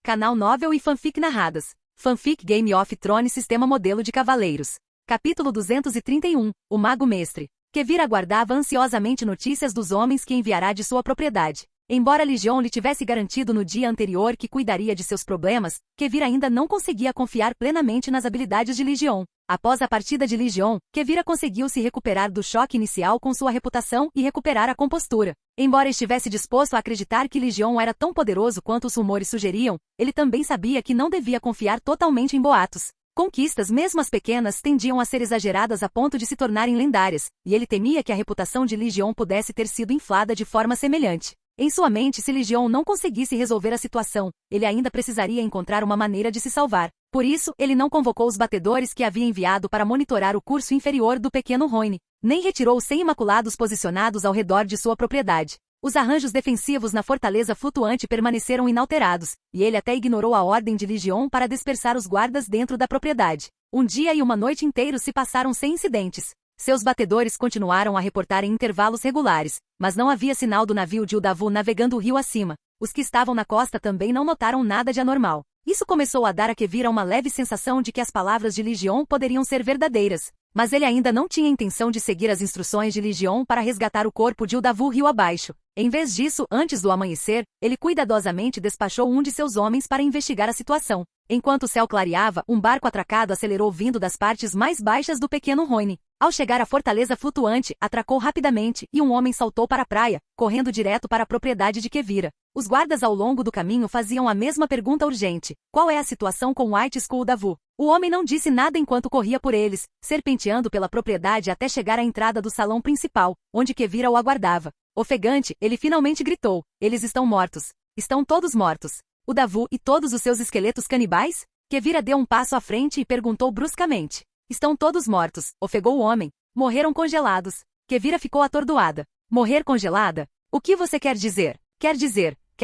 Canal Novel e Fanfic Narradas. Fanfic Game of Thrones Sistema Modelo de Cavaleiros. Capítulo 231. O Mago Mestre. Kevir aguardava ansiosamente notícias dos homens que enviará de sua propriedade. Embora Ligion lhe tivesse garantido no dia anterior que cuidaria de seus problemas, Kevir ainda não conseguia confiar plenamente nas habilidades de Ligion. Após a partida de Ligion, Kevir conseguiu se recuperar do choque inicial com sua reputação e recuperar a compostura. Embora estivesse disposto a acreditar que Ligion era tão poderoso quanto os rumores sugeriam, ele também sabia que não devia confiar totalmente em boatos. Conquistas, mesmo as pequenas, tendiam a ser exageradas a ponto de se tornarem lendárias, e ele temia que a reputação de Ligion pudesse ter sido inflada de forma semelhante. Em sua mente, se Ligion não conseguisse resolver a situação, ele ainda precisaria encontrar uma maneira de se salvar. Por isso, ele não convocou os batedores que havia enviado para monitorar o curso inferior do pequeno Rhoyne, nem retirou os 100 Imaculados posicionados ao redor de sua propriedade. Os arranjos defensivos na fortaleza flutuante permaneceram inalterados, e ele até ignorou a ordem de Ligion para dispersar os guardas dentro da propriedade. Um dia e uma noite inteiros se passaram sem incidentes. Seus batedores continuaram a reportar em intervalos regulares, mas não havia sinal do navio de Uldavu navegando o rio acima. Os que estavam na costa também não notaram nada de anormal. Isso começou a dar a Kevir uma leve sensação de que as palavras de Ligion poderiam ser verdadeiras, mas ele ainda não tinha intenção de seguir as instruções de Ligion para resgatar o corpo de Uldavu rio abaixo. Em vez disso, antes do amanhecer, ele cuidadosamente despachou um de seus homens para investigar a situação. Enquanto o céu clareava, um barco atracado acelerou vindo das partes mais baixas do pequeno Rhoyne. Ao chegar à fortaleza flutuante, atracou rapidamente e um homem saltou para a praia, correndo direto para a propriedade de Kevira. Os guardas ao longo do caminho faziam a mesma pergunta urgente: qual é a situação com White Skull Uldavu? O homem não disse nada enquanto corria por eles, serpenteando pela propriedade até chegar à entrada do salão principal, onde Kevira o aguardava. Ofegante, ele finalmente gritou: eles estão mortos. Estão todos mortos. Uldavu e todos os seus esqueletos canibais? Kevira deu um passo à frente e perguntou bruscamente. Estão todos mortos, ofegou o homem. Morreram congelados. Kevira ficou atordoada. Morrer congelada? O que você quer dizer? Quer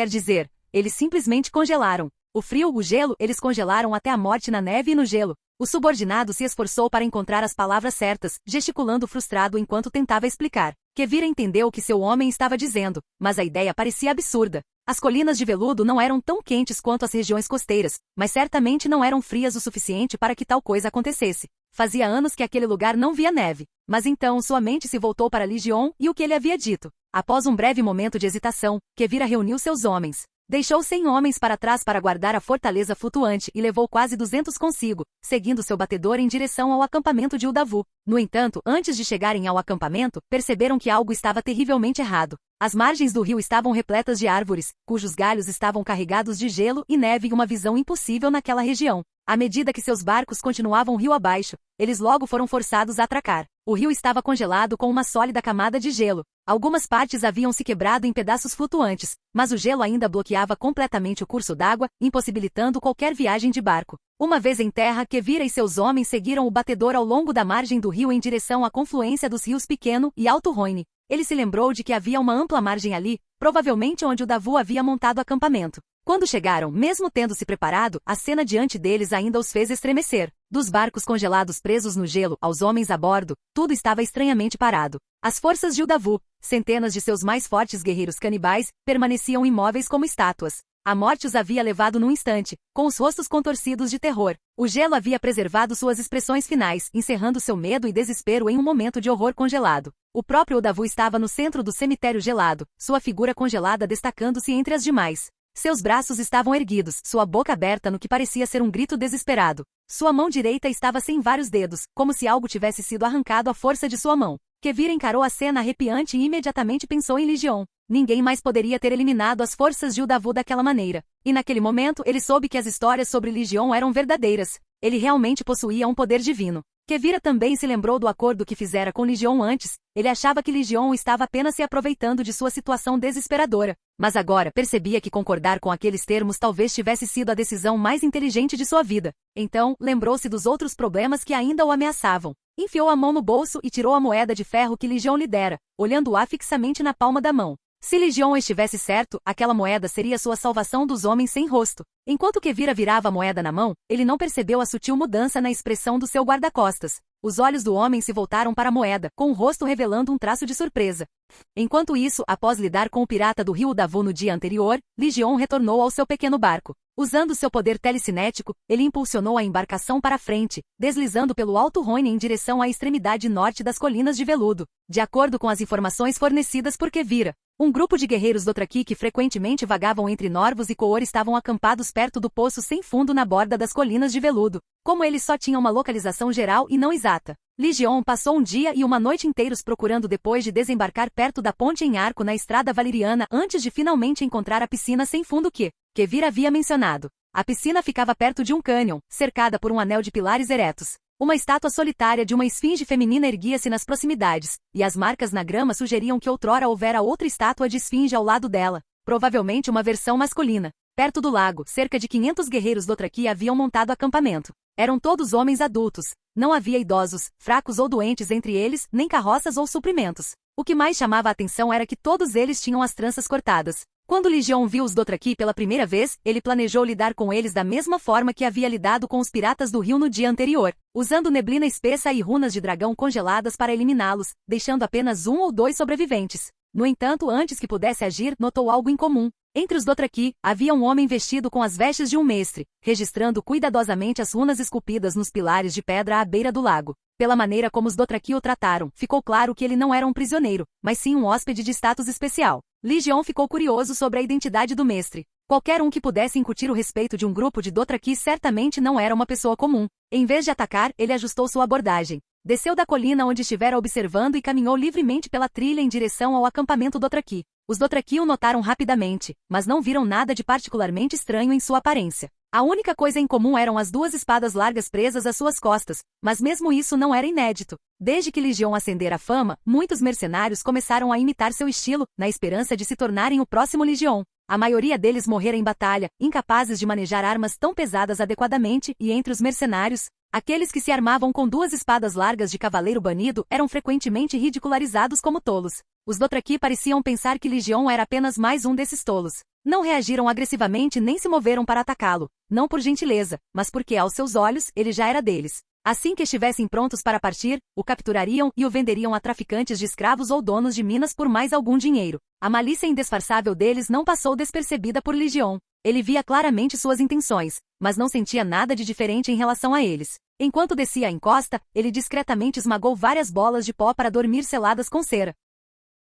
dizer, eles simplesmente congelaram. O frio, o gelo, eles congelaram até a morte na neve e no gelo. O subordinado se esforçou para encontrar as palavras certas, gesticulando frustrado enquanto tentava explicar. Kevira entendeu o que seu homem estava dizendo, mas a ideia parecia absurda. As colinas de veludo não eram tão quentes quanto as regiões costeiras, mas certamente não eram frias o suficiente para que tal coisa acontecesse. Fazia anos que aquele lugar não via neve, mas então sua mente se voltou para Ligion e o que ele havia dito. Após um breve momento de hesitação, Kevira reuniu seus homens. Deixou 100 homens para trás para guardar a fortaleza flutuante e levou quase 200 consigo, seguindo seu batedor em direção ao acampamento de Uldavu. No entanto, antes de chegarem ao acampamento, perceberam que algo estava terrivelmente errado. As margens do rio estavam repletas de árvores, cujos galhos estavam carregados de gelo e neve e uma visão impossível naquela região. À medida que seus barcos continuavam rio abaixo, eles logo foram forçados a atracar. O rio estava congelado com uma sólida camada de gelo. Algumas partes haviam se quebrado em pedaços flutuantes, mas o gelo ainda bloqueava completamente o curso d'água, impossibilitando qualquer viagem de barco. Uma vez em terra, Kevira e seus homens seguiram o batedor ao longo da margem do rio em direção à confluência dos rios Pequeno e Alto Rhoyne. Ele se lembrou de que havia uma ampla margem ali, provavelmente onde Uldavu havia montado acampamento. Quando chegaram, mesmo tendo se preparado, a cena diante deles ainda os fez estremecer. Dos barcos congelados presos no gelo aos homens a bordo, tudo estava estranhamente parado. As forças de Uldavu, centenas de seus mais fortes guerreiros canibais, permaneciam imóveis como estátuas. A morte os havia levado num instante, com os rostos contorcidos de terror. O gelo havia preservado suas expressões finais, encerrando seu medo e desespero em um momento de horror congelado. O próprio Uldavu estava no centro do cemitério gelado, sua figura congelada destacando-se entre as demais. Seus braços estavam erguidos, sua boca aberta no que parecia ser um grito desesperado. Sua mão direita estava sem vários dedos, como se algo tivesse sido arrancado à força de sua mão. Kevira encarou a cena arrepiante e imediatamente pensou em Ligion. Ninguém mais poderia ter eliminado as forças de Uldavu daquela maneira. E naquele momento, ele soube que as histórias sobre Ligion eram verdadeiras. Ele realmente possuía um poder divino. Kevira também se lembrou do acordo que fizera com Ligion antes. Ele achava que Ligion estava apenas se aproveitando de sua situação desesperadora. Mas agora percebia que concordar com aqueles termos talvez tivesse sido a decisão mais inteligente de sua vida. Então, lembrou-se dos outros problemas que ainda o ameaçavam. Enfiou a mão no bolso e tirou a moeda de ferro que Ligion lhe dera, olhando-a fixamente na palma da mão. Se Legion estivesse certo, aquela moeda seria sua salvação dos homens sem rosto. Enquanto Kevira virava a moeda na mão, ele não percebeu a sutil mudança na expressão do seu guarda-costas. Os olhos do homem se voltaram para a moeda, com o rosto revelando um traço de surpresa. Enquanto isso, após lidar com o pirata do rio Davu no dia anterior, Legion retornou ao seu pequeno barco. Usando seu poder telecinético, ele impulsionou a embarcação para frente, deslizando pelo Alto Rhône em direção à extremidade norte das Colinas de Veludo. De acordo com as informações fornecidas por Kevira, um grupo de guerreiros Dothraki que frequentemente vagavam entre Norvos e Coor estavam acampados perto do poço sem fundo na borda das Colinas de Veludo. Como eles só tinham uma localização geral e não exata, Legion passou um dia e uma noite inteiros procurando depois de desembarcar perto da ponte em arco na estrada valeriana antes de finalmente encontrar a piscina sem fundo que Kevira havia mencionado. A piscina ficava perto de um cânion, cercada por um anel de pilares eretos. Uma estátua solitária de uma esfinge feminina erguia-se nas proximidades, e as marcas na grama sugeriam que outrora houvera outra estátua de esfinge ao lado dela, provavelmente uma versão masculina. Perto do lago, cerca de 500 guerreiros Dothraki haviam montado acampamento. Eram todos homens adultos. Não havia idosos, fracos ou doentes entre eles, nem carroças ou suprimentos. O que mais chamava a atenção era que todos eles tinham as tranças cortadas. Quando Legion viu os Dothraki pela primeira vez, ele planejou lidar com eles da mesma forma que havia lidado com os piratas do rio no dia anterior, usando neblina espessa e runas de dragão congeladas para eliminá-los, deixando apenas um ou dois sobreviventes. No entanto, antes que pudesse agir, notou algo incomum. Entre os Dothraki, havia um homem vestido com as vestes de um mestre, registrando cuidadosamente as runas esculpidas nos pilares de pedra à beira do lago. Pela maneira como os Dothraki o trataram, ficou claro que ele não era um prisioneiro, mas sim um hóspede de status especial. Legion ficou curioso sobre a identidade do mestre. Qualquer um que pudesse incutir o respeito de um grupo de Dothraki certamente não era uma pessoa comum. Em vez de atacar, ele ajustou sua abordagem. Desceu da colina onde estivera observando e caminhou livremente pela trilha em direção ao acampamento Dothraki. Os Dothraki o notaram rapidamente, mas não viram nada de particularmente estranho em sua aparência. A única coisa em comum eram as duas espadas largas presas às suas costas, mas mesmo isso não era inédito. Desde que Legion ascendera à fama, muitos mercenários começaram a imitar seu estilo, na esperança de se tornarem o próximo Legion. A maioria deles morrera em batalha, incapazes de manejar armas tão pesadas adequadamente, e entre os mercenários, aqueles que se armavam com duas espadas largas de cavaleiro banido eram frequentemente ridicularizados como tolos. Os Dothraki pareciam pensar que Legion era apenas mais um desses tolos. Não reagiram agressivamente nem se moveram para atacá-lo, não por gentileza, mas porque aos seus olhos ele já era deles. Assim que estivessem prontos para partir, o capturariam e o venderiam a traficantes de escravos ou donos de minas por mais algum dinheiro. A malícia indisfarçável deles não passou despercebida por Legion. Ele via claramente suas intenções, mas não sentia nada de diferente em relação a eles. Enquanto descia a encosta, ele discretamente esmagou várias bolas de pó para dormir seladas com cera,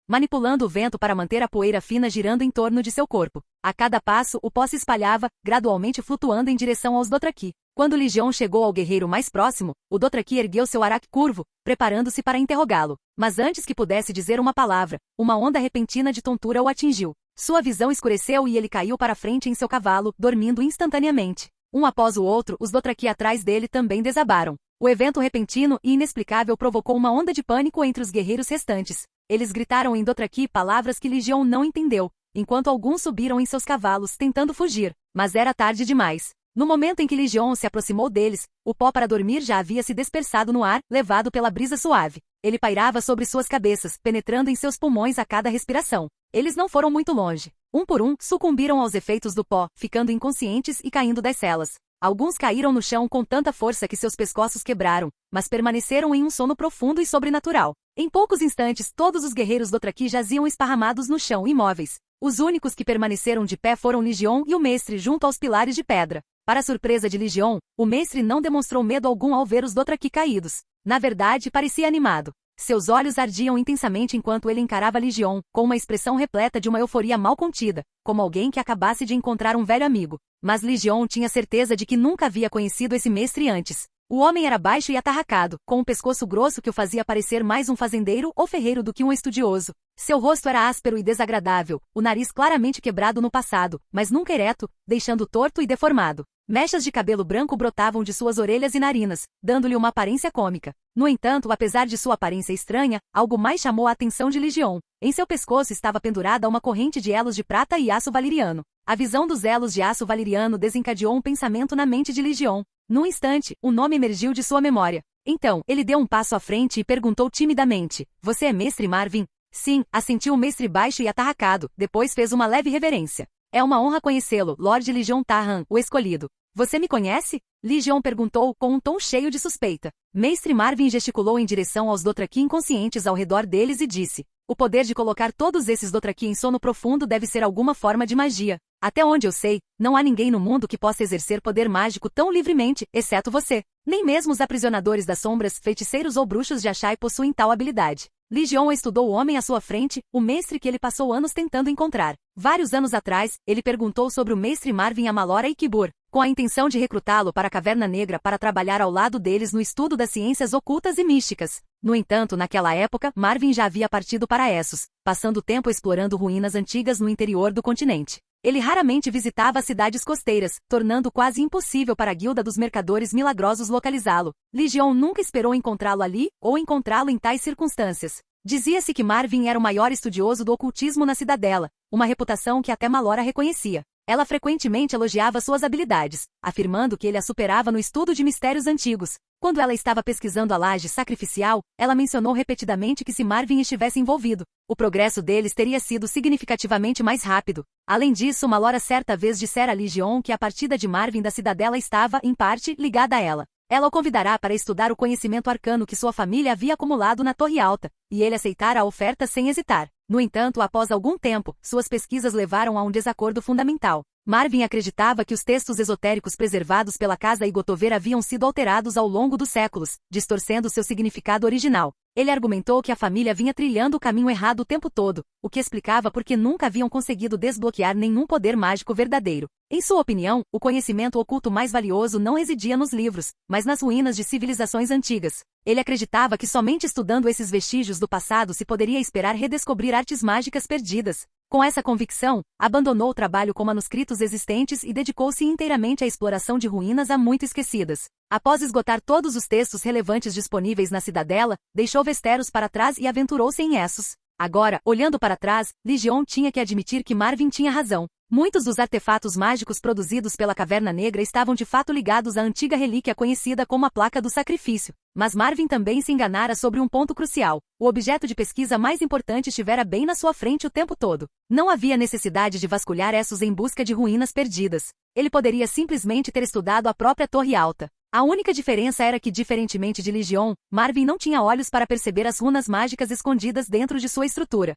manipulando o vento para manter a poeira fina girando em torno de seu corpo. A cada passo, o pó se espalhava, gradualmente flutuando em direção aos Dothraki. Quando Legion chegou ao guerreiro mais próximo, o Dothraki ergueu seu araque curvo, preparando-se para interrogá-lo. Mas antes que pudesse dizer uma palavra, uma onda repentina de tontura o atingiu. Sua visão escureceu e ele caiu para frente em seu cavalo, dormindo instantaneamente. Um após o outro, os Dothraki atrás dele também desabaram. O evento repentino e inexplicável provocou uma onda de pânico entre os guerreiros restantes. Eles gritaram em Dothraki palavras que Legion não entendeu, enquanto alguns subiram em seus cavalos tentando fugir, mas era tarde demais. No momento em que Legion se aproximou deles, o pó para dormir já havia se dispersado no ar, levado pela brisa suave. Ele pairava sobre suas cabeças, penetrando em seus pulmões a cada respiração. Eles não foram muito longe. Um por um, sucumbiram aos efeitos do pó, ficando inconscientes e caindo das celas. Alguns caíram no chão com tanta força que seus pescoços quebraram, mas permaneceram em um sono profundo e sobrenatural. Em poucos instantes, todos os guerreiros Dothraki jaziam esparramados no chão, imóveis. Os únicos que permaneceram de pé foram Legion e o mestre junto aos pilares de pedra. Para a surpresa de Legion, o mestre não demonstrou medo algum ao ver os Dothraki caídos. Na verdade, parecia animado. Seus olhos ardiam intensamente enquanto ele encarava Legion, com uma expressão repleta de uma euforia mal contida, como alguém que acabasse de encontrar um velho amigo. Mas Legion tinha certeza de que nunca havia conhecido esse mestre antes. O homem era baixo e atarracado, com um pescoço grosso que o fazia parecer mais um fazendeiro ou ferreiro do que um estudioso. Seu rosto era áspero e desagradável, o nariz claramente quebrado no passado, mas nunca ereto, deixando torto e deformado. Mechas de cabelo branco brotavam de suas orelhas e narinas, dando-lhe uma aparência cômica. No entanto, apesar de sua aparência estranha, algo mais chamou a atenção de Legion. Em seu pescoço estava pendurada uma corrente de elos de prata e aço valeriano. A visão dos elos de aço valeriano desencadeou um pensamento na mente de Legion. Num instante, o nome emergiu de sua memória. Então, ele deu um passo à frente e perguntou timidamente: "Você é Mestre Marvin?" Sim, assentiu o mestre baixo e atarracado, depois fez uma leve reverência. É uma honra conhecê-lo, Lord Legion Tarhan, o escolhido. Você me conhece? Legion perguntou com um tom cheio de suspeita. Mestre Marvin gesticulou em direção aos Dothraki inconscientes ao redor deles e disse: o poder de colocar todos esses Dothraki em sono profundo deve ser alguma forma de magia. Até onde eu sei, não há ninguém no mundo que possa exercer poder mágico tão livremente, exceto você. Nem mesmo os aprisionadores das sombras, feiticeiros ou bruxos de Ashai possuem tal habilidade. Legion estudou o homem à sua frente, o mestre que ele passou anos tentando encontrar. Vários anos atrás, ele perguntou sobre o mestre Marvin a Malora e Kibur, com a intenção de recrutá-lo para a Caverna Negra para trabalhar ao lado deles no estudo das ciências ocultas e místicas. No entanto, naquela época, Marvin já havia partido para Essos, passando tempo explorando ruínas antigas no interior do continente. Ele raramente visitava as cidades costeiras, tornando quase impossível para a guilda dos mercadores milagrosos localizá-lo. Legion nunca esperou encontrá-lo ali, ou encontrá-lo em tais circunstâncias. Dizia-se que Marvin era o maior estudioso do ocultismo na cidadela, uma reputação que até Malora reconhecia. Ela frequentemente elogiava suas habilidades, afirmando que ele a superava no estudo de mistérios antigos. Quando ela estava pesquisando a laje sacrificial, ela mencionou repetidamente que se Marvin estivesse envolvido, o progresso deles teria sido significativamente mais rápido. Além disso, Malora certa vez dissera a Legion que a partida de Marvin da cidadela estava, em parte, ligada a ela. Ela o convidará para estudar o conhecimento arcano que sua família havia acumulado na Torre Alta, e ele aceitara a oferta sem hesitar. No entanto, após algum tempo, suas pesquisas levaram a um desacordo fundamental. Marvin acreditava que os textos esotéricos preservados pela Casa Igotover haviam sido alterados ao longo dos séculos, distorcendo seu significado original. Ele argumentou que a família vinha trilhando o caminho errado o tempo todo, o que explicava por que nunca haviam conseguido desbloquear nenhum poder mágico verdadeiro. Em sua opinião, o conhecimento oculto mais valioso não residia nos livros, mas nas ruínas de civilizações antigas. Ele acreditava que somente estudando esses vestígios do passado se poderia esperar redescobrir artes mágicas perdidas. Com essa convicção, abandonou o trabalho com manuscritos existentes e dedicou-se inteiramente à exploração de ruínas há muito esquecidas. Após esgotar todos os textos relevantes disponíveis na cidadela, deixou Westeros para trás e aventurou-se em Essos. Agora, olhando para trás, Legion tinha que admitir que Marvin tinha razão. Muitos dos artefatos mágicos produzidos pela Caverna Negra estavam de fato ligados à antiga relíquia conhecida como a Placa do Sacrifício. Mas Marvin também se enganara sobre um ponto crucial. O objeto de pesquisa mais importante estivera bem na sua frente o tempo todo. Não havia necessidade de vasculhar Essos em busca de ruínas perdidas. Ele poderia simplesmente ter estudado a própria Torre Alta. A única diferença era que, diferentemente de Legion, Marvin não tinha olhos para perceber as runas mágicas escondidas dentro de sua estrutura.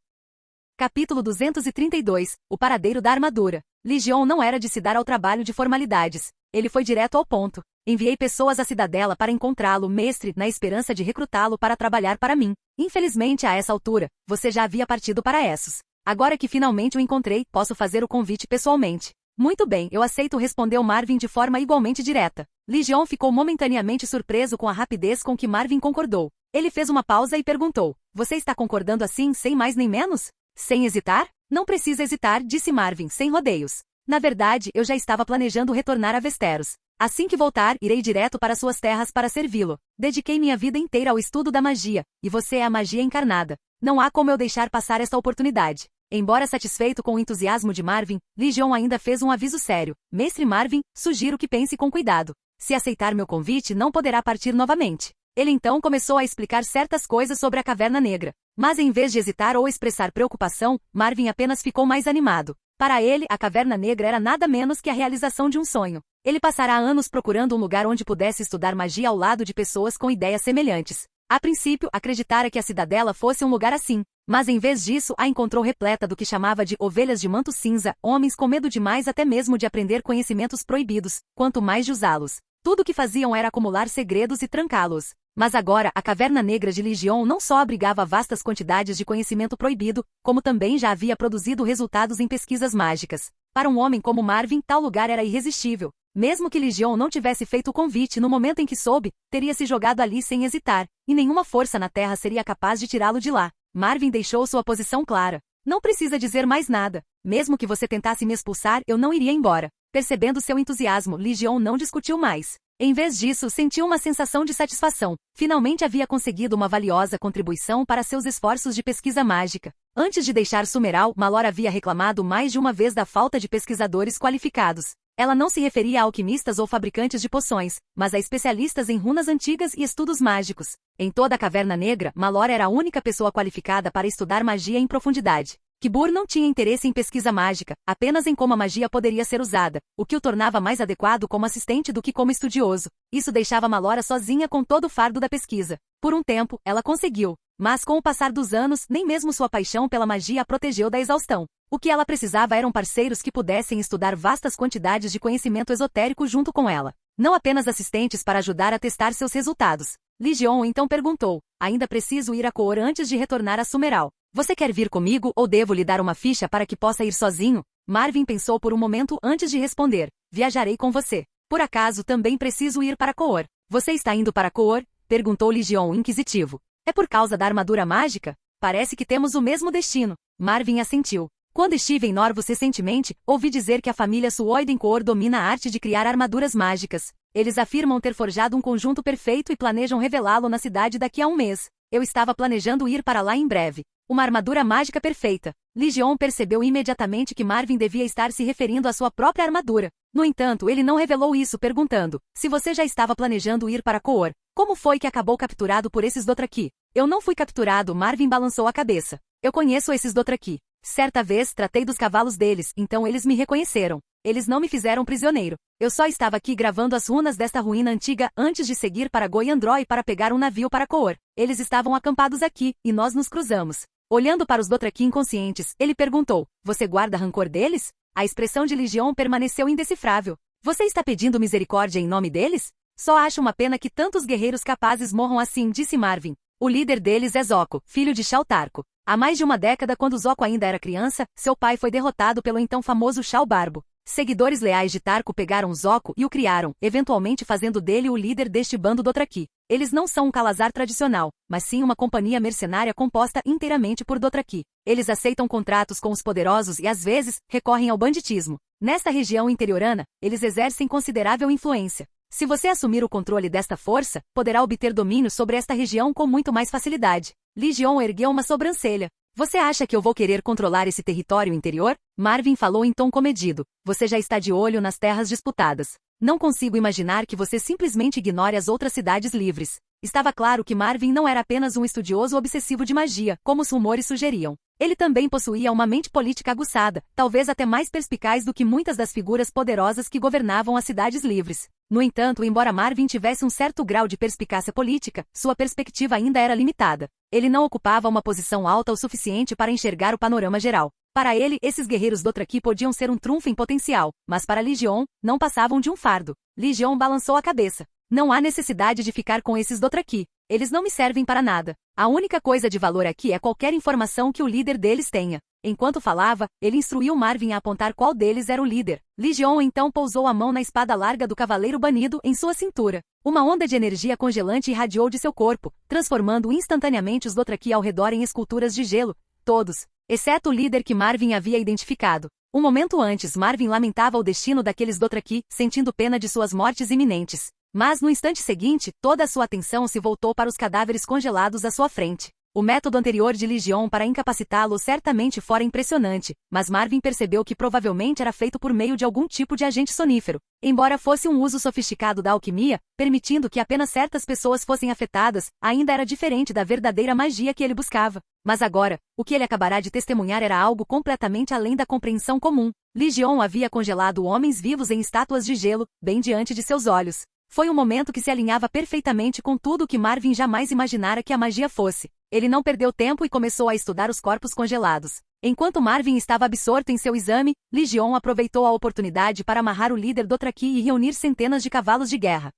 Capítulo 232 – O paradeiro da armadura. Legion não era de se dar ao trabalho de formalidades. Ele foi direto ao ponto. Enviei pessoas à cidadela para encontrá-lo, mestre, na esperança de recrutá-lo para trabalhar para mim. Infelizmente, a essa altura, você já havia partido para Essos. Agora que finalmente o encontrei, posso fazer o convite pessoalmente. Muito bem, eu aceito, respondeu Marvin de forma igualmente direta. Legion ficou momentaneamente surpreso com a rapidez com que Marvin concordou. Ele fez uma pausa e perguntou: você está concordando assim, sem mais nem menos? Sem hesitar? Não precisa hesitar, disse Marvin, sem rodeios. Na verdade, eu já estava planejando retornar a Westeros. Assim que voltar, irei direto para suas terras para servi-lo. Dediquei minha vida inteira ao estudo da magia, e você é a magia encarnada. Não há como eu deixar passar esta oportunidade. Embora satisfeito com o entusiasmo de Marvin, Legion ainda fez um aviso sério. Mestre Marvin, sugiro que pense com cuidado. Se aceitar meu convite, não poderá partir novamente. Ele então começou a explicar certas coisas sobre a Caverna Negra. Mas em vez de hesitar ou expressar preocupação, Marvin apenas ficou mais animado. Para ele, a Caverna Negra era nada menos que a realização de um sonho. Ele passará anos procurando um lugar onde pudesse estudar magia ao lado de pessoas com ideias semelhantes. A princípio, acreditara que a cidadela fosse um lugar assim, mas em vez disso a encontrou repleta do que chamava de ovelhas de manto cinza, homens com medo demais até mesmo de aprender conhecimentos proibidos, quanto mais de usá-los. Tudo o que faziam era acumular segredos e trancá-los. Mas agora, a Caverna Negra de Legion não só abrigava vastas quantidades de conhecimento proibido, como também já havia produzido resultados em pesquisas mágicas. Para um homem como Marvin, tal lugar era irresistível. Mesmo que Legion não tivesse feito o convite no momento em que soube, teria se jogado ali sem hesitar, e nenhuma força na Terra seria capaz de tirá-lo de lá. Marvin deixou sua posição clara. Não precisa dizer mais nada. Mesmo que você tentasse me expulsar, eu não iria embora. Percebendo seu entusiasmo, Legion não discutiu mais. Em vez disso, sentiu uma sensação de satisfação. Finalmente havia conseguido uma valiosa contribuição para seus esforços de pesquisa mágica. Antes de deixar Summeral, Malor havia reclamado mais de uma vez da falta de pesquisadores qualificados. Ela não se referia a alquimistas ou fabricantes de poções, mas a especialistas em runas antigas e estudos mágicos. Em toda a Caverna Negra, Malor era a única pessoa qualificada para estudar magia em profundidade. Kibur não tinha interesse em pesquisa mágica, apenas em como a magia poderia ser usada, o que o tornava mais adequado como assistente do que como estudioso. Isso deixava Malora sozinha com todo o fardo da pesquisa. Por um tempo, ela conseguiu, mas com o passar dos anos, nem mesmo sua paixão pela magia a protegeu da exaustão. O que ela precisava eram parceiros que pudessem estudar vastas quantidades de conhecimento esotérico junto com ela. Não apenas assistentes para ajudar a testar seus resultados. Li Jion então perguntou, ainda preciso ir a Coor antes de retornar a Sumeral. Você quer vir comigo ou devo lhe dar uma ficha para que possa ir sozinho? Marvin pensou por um momento antes de responder. Viajarei com você. Por acaso também preciso ir para Coor. Você está indo para Coor? Perguntou Li Jion inquisitivo. É por causa da armadura mágica? Parece que temos o mesmo destino. Marvin assentiu. Quando estive em Norvus recentemente, ouvi dizer que a família Suoidencoor domina a arte de criar armaduras mágicas. Eles afirmam ter forjado um conjunto perfeito e planejam revelá-lo na cidade daqui a um mês. Eu estava planejando ir para lá em breve. Uma armadura mágica perfeita. Li Jion percebeu imediatamente que Marvin devia estar se referindo à sua própria armadura. No entanto, ele não revelou isso perguntando, se você já estava planejando ir para Coor, como foi que acabou capturado por esses Dothraki? Eu não fui capturado, Marvin balançou a cabeça. Eu conheço esses Dothraki. Certa vez tratei dos cavalos deles, então eles me reconheceram. Eles não me fizeram prisioneiro. Eu só estava aqui gravando as runas desta ruína antiga antes de seguir para Goyandroi para pegar um navio para Coor. Eles estavam acampados aqui, e nós nos cruzamos. Olhando para os Dothraki inconscientes, ele perguntou, você guarda rancor deles? A expressão de Li Jion permaneceu indecifrável. Você está pedindo misericórdia em nome deles? Só acho uma pena que tantos guerreiros capazes morram assim, disse Marvin. O líder deles é Zoko, filho de Shao Tarko. Há mais de uma década, quando Zoko ainda era criança, seu pai foi derrotado pelo então famoso Shao Barbo. Seguidores leais de Tarko pegaram Zoko e o criaram, eventualmente fazendo dele o líder deste bando Dothraki. Eles não são um Calazar tradicional, mas sim uma companhia mercenária composta inteiramente por Dothraki. Eles aceitam contratos com os poderosos e às vezes recorrem ao banditismo. Nesta região interiorana, eles exercem considerável influência. Se você assumir o controle desta força, poderá obter domínio sobre esta região com muito mais facilidade. Li Jion ergueu uma sobrancelha. Você acha que eu vou querer controlar esse território interior? Marvin falou em tom comedido. Você já está de olho nas terras disputadas. Não consigo imaginar que você simplesmente ignore as outras cidades livres. Estava claro que Marvin não era apenas um estudioso obsessivo de magia, como os rumores sugeriam. Ele também possuía uma mente política aguçada, talvez até mais perspicaz do que muitas das figuras poderosas que governavam as cidades livres. No entanto, embora Marvin tivesse um certo grau de perspicácia política, sua perspectiva ainda era limitada. Ele não ocupava uma posição alta o suficiente para enxergar o panorama geral. Para ele, esses guerreiros Dothraki podiam ser um trunfo em potencial, mas para Li Jion, não passavam de um fardo. Li Jion balançou a cabeça. Não há necessidade de ficar com esses Dothraki. Eles não me servem para nada. A única coisa de valor aqui é qualquer informação que o líder deles tenha. Enquanto falava, ele instruiu Marvin a apontar qual deles era o líder. Li Jion então pousou a mão na espada larga do cavaleiro banido em sua cintura. Uma onda de energia congelante irradiou de seu corpo, transformando instantaneamente os Dothraki ao redor em esculturas de gelo. Todos, exceto o líder que Marvin havia identificado. Um momento antes, Marvin lamentava o destino daqueles Dothraki, sentindo pena de suas mortes iminentes. Mas no instante seguinte, toda a sua atenção se voltou para os cadáveres congelados à sua frente. O método anterior de Li Jion para incapacitá-lo certamente fora impressionante, mas Marvin percebeu que provavelmente era feito por meio de algum tipo de agente sonífero. Embora fosse um uso sofisticado da alquimia, permitindo que apenas certas pessoas fossem afetadas, ainda era diferente da verdadeira magia que ele buscava. Mas agora, o que ele acabará de testemunhar era algo completamente além da compreensão comum. Li Jion havia congelado homens vivos em estátuas de gelo, bem diante de seus olhos. Foi um momento que se alinhava perfeitamente com tudo o que Marvin jamais imaginara que a magia fosse. Ele não perdeu tempo e começou a estudar os corpos congelados. Enquanto Marvin estava absorto em seu exame, Li Jion aproveitou a oportunidade para amarrar o líder Dothraki e reunir centenas de cavalos de guerra.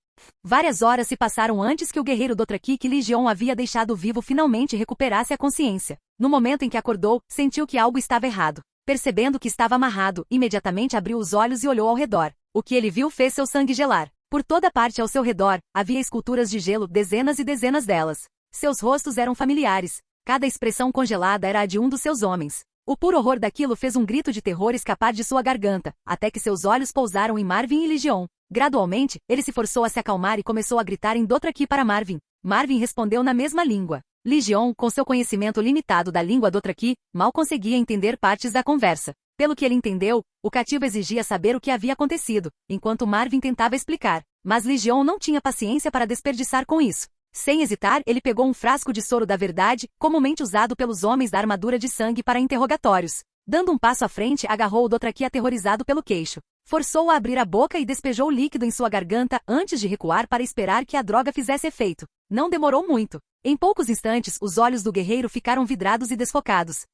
Várias horas se passaram antes que o guerreiro Dothraki que Li Jion havia deixado vivo finalmente recuperasse a consciência. No momento em que acordou, sentiu que algo estava errado. Percebendo que estava amarrado, imediatamente abriu os olhos e olhou ao redor. O que ele viu fez seu sangue gelar. Por toda parte ao seu redor, havia esculturas de gelo, dezenas e dezenas delas. Seus rostos eram familiares. Cada expressão congelada era a de um dos seus homens. O puro horror daquilo fez um grito de terror escapar de sua garganta, até que seus olhos pousaram em Marvin e Li Jion. Gradualmente, ele se forçou a se acalmar e começou a gritar em Dothraki para Marvin. Marvin respondeu na mesma língua. Li Jion, com seu conhecimento limitado da língua Dothraki, mal conseguia entender partes da conversa. Pelo que ele entendeu, o cativo exigia saber o que havia acontecido, enquanto Marvin tentava explicar. Mas Li Jion não tinha paciência para desperdiçar com isso. Sem hesitar, ele pegou um frasco de soro da verdade, comumente usado pelos homens da armadura de sangue para interrogatórios. Dando um passo à frente, agarrou o Dothraki aterrorizado pelo queixo. Forçou-o a abrir a boca e despejou o líquido em sua garganta antes de recuar para esperar que a droga fizesse efeito. Não demorou muito. Em poucos instantes, os olhos do guerreiro ficaram vidrados e desfocados.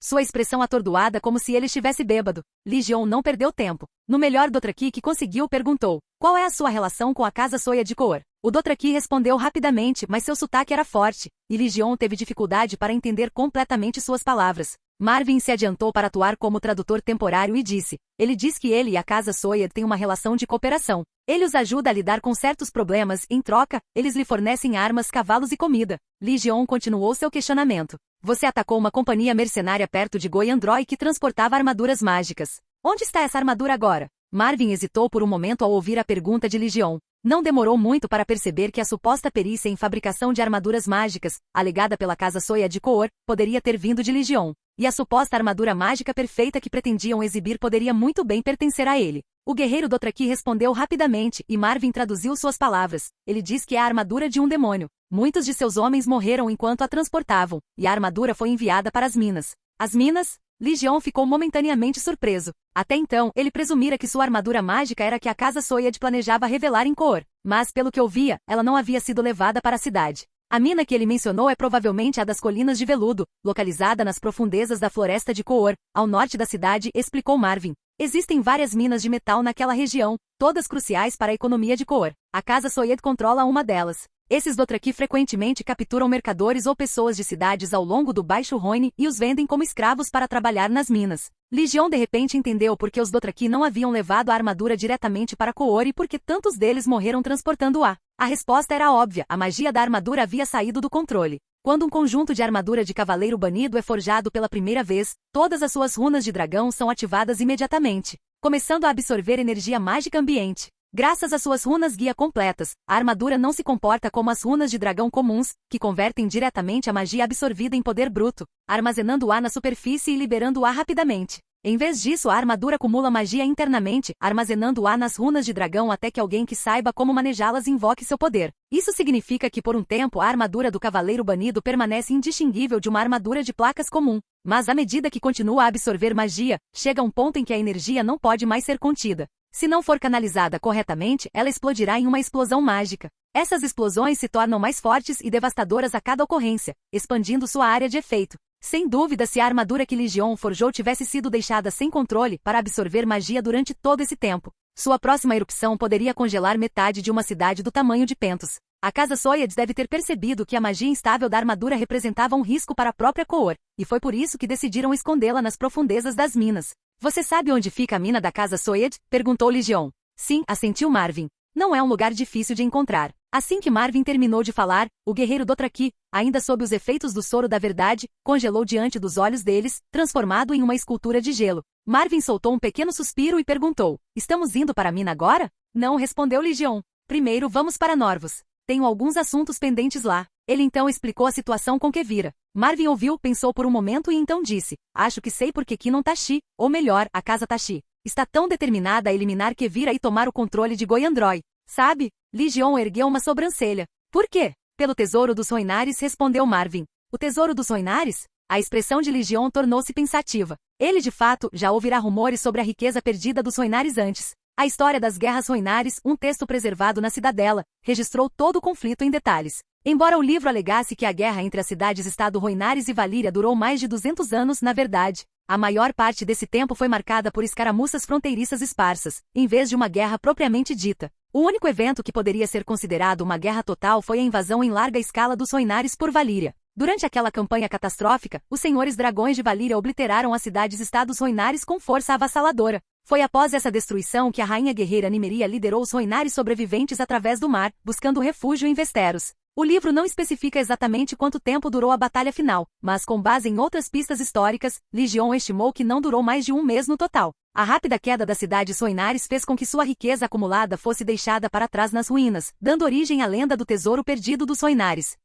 Sua expressão atordoada como se ele estivesse bêbado. Li Jion não perdeu tempo. No melhor Dothraki que conseguiu, perguntou: qual é a sua relação com a casa Soya de Koor? O Dothraki respondeu rapidamente, mas seu sotaque era forte, e Li Jion teve dificuldade para entender completamente suas palavras. Marvin se adiantou para atuar como tradutor temporário e disse: ele diz que ele e a casa Soya têm uma relação de cooperação. Ele os ajuda a lidar com certos problemas, em troca, eles lhe fornecem armas, cavalos e comida. Li Jion continuou seu questionamento. Você atacou uma companhia mercenária perto de Goyandroi que transportava armaduras mágicas. Onde está essa armadura agora? Marvin hesitou por um momento ao ouvir a pergunta de Li Jion. Não demorou muito para perceber que a suposta perícia em fabricação de armaduras mágicas, alegada pela casa Soya de Koor, poderia ter vindo de Li Jion. E a suposta armadura mágica perfeita que pretendiam exibir poderia muito bem pertencer a ele. O guerreiro Dothraki respondeu rapidamente, e Marvin traduziu suas palavras. Ele diz que é a armadura de um demônio. Muitos de seus homens morreram enquanto a transportavam, e a armadura foi enviada para as minas. As minas? Li Jion ficou momentaneamente surpreso. Até então, ele presumira que sua armadura mágica era que a casa Soyed planejava revelar em Koor. Mas, pelo que ouvia, ela não havia sido levada para a cidade. A mina que ele mencionou é provavelmente a das Colinas de Veludo, localizada nas profundezas da floresta de Koor, ao norte da cidade, explicou Marvin. Existem várias minas de metal naquela região, todas cruciais para a economia de Koor. A casa Soyed controla uma delas. Esses Dothraki frequentemente capturam mercadores ou pessoas de cidades ao longo do Baixo Rhoyne e os vendem como escravos para trabalhar nas minas. Li Jion de repente entendeu por que os Dothraki não haviam levado a armadura diretamente para Koor e por que tantos deles morreram transportando-a. A resposta era óbvia, a magia da armadura havia saído do controle. Quando um conjunto de armadura de cavaleiro banido é forjado pela primeira vez, todas as suas runas de dragão são ativadas imediatamente, começando a absorver energia mágica ambiente. Graças às suas runas guia completas, a armadura não se comporta como as runas de dragão comuns, que convertem diretamente a magia absorvida em poder bruto, armazenando-a na superfície e liberando-a rapidamente. Em vez disso, a armadura acumula magia internamente, armazenando-a nas runas de dragão até que alguém que saiba como manejá-las invoque seu poder. Isso significa que por um tempo a armadura do cavaleiro banido permanece indistinguível de uma armadura de placas comum. Mas à medida que continua a absorver magia, chega um ponto em que a energia não pode mais ser contida. Se não for canalizada corretamente, ela explodirá em uma explosão mágica. Essas explosões se tornam mais fortes e devastadoras a cada ocorrência, expandindo sua área de efeito. Sem dúvida, se a armadura que Li Jion forjou tivesse sido deixada sem controle para absorver magia durante todo esse tempo, sua próxima erupção poderia congelar metade de uma cidade do tamanho de Pentos. A casa Soyed deve ter percebido que a magia instável da armadura representava um risco para a própria Koor, e foi por isso que decidiram escondê-la nas profundezas das minas. Você sabe onde fica a mina da casa Soyed? Perguntou Li Jion. Sim, assentiu Marvin. Não é um lugar difícil de encontrar. Assim que Marvin terminou de falar, o guerreiro Dothraki, ainda sob os efeitos do soro da verdade, congelou diante dos olhos deles, transformado em uma escultura de gelo. Marvin soltou um pequeno suspiro e perguntou: estamos indo para a mina agora? Não, respondeu Li Jion. Primeiro vamos para Norvos. Tenho alguns assuntos pendentes lá. Ele então explicou a situação com Kevira. Marvin ouviu, pensou por um momento e então disse: acho que sei por que Kinon Tashi, ou melhor, a casa Tashi, está tão determinada a eliminar Kevira e tomar o controle de Goyandroi. Sabe? Li Jion ergueu uma sobrancelha. Por quê? Pelo tesouro dos Rhoynares, respondeu Marvin. O tesouro dos Rhoynares? A expressão de Li Jion tornou-se pensativa. Ele de fato já ouvirá rumores sobre a riqueza perdida dos Rhoynares antes. A história das guerras Rhoynares, um texto preservado na Cidadela, registrou todo o conflito em detalhes. Embora o livro alegasse que a guerra entre as cidades-estado Rhoynares e Valíria durou mais de 200 anos, na verdade, a maior parte desse tempo foi marcada por escaramuças fronteiriças esparsas, em vez de uma guerra propriamente dita. O único evento que poderia ser considerado uma guerra total foi a invasão em larga escala dos Rhoynares por Valíria. Durante aquela campanha catastrófica, os senhores dragões de Valíria obliteraram as cidades-estados Rhoynares com força avassaladora. Foi após essa destruição que a rainha guerreira Nymeria liderou os Rhoynares sobreviventes através do mar, buscando refúgio em Westeros. O livro não especifica exatamente quanto tempo durou a batalha final, mas com base em outras pistas históricas, Li Jion estimou que não durou mais de um mês no total. A rápida queda das cidades Rhoynares fez com que sua riqueza acumulada fosse deixada para trás nas ruínas, dando origem à lenda do tesouro perdido dos Rhoynares.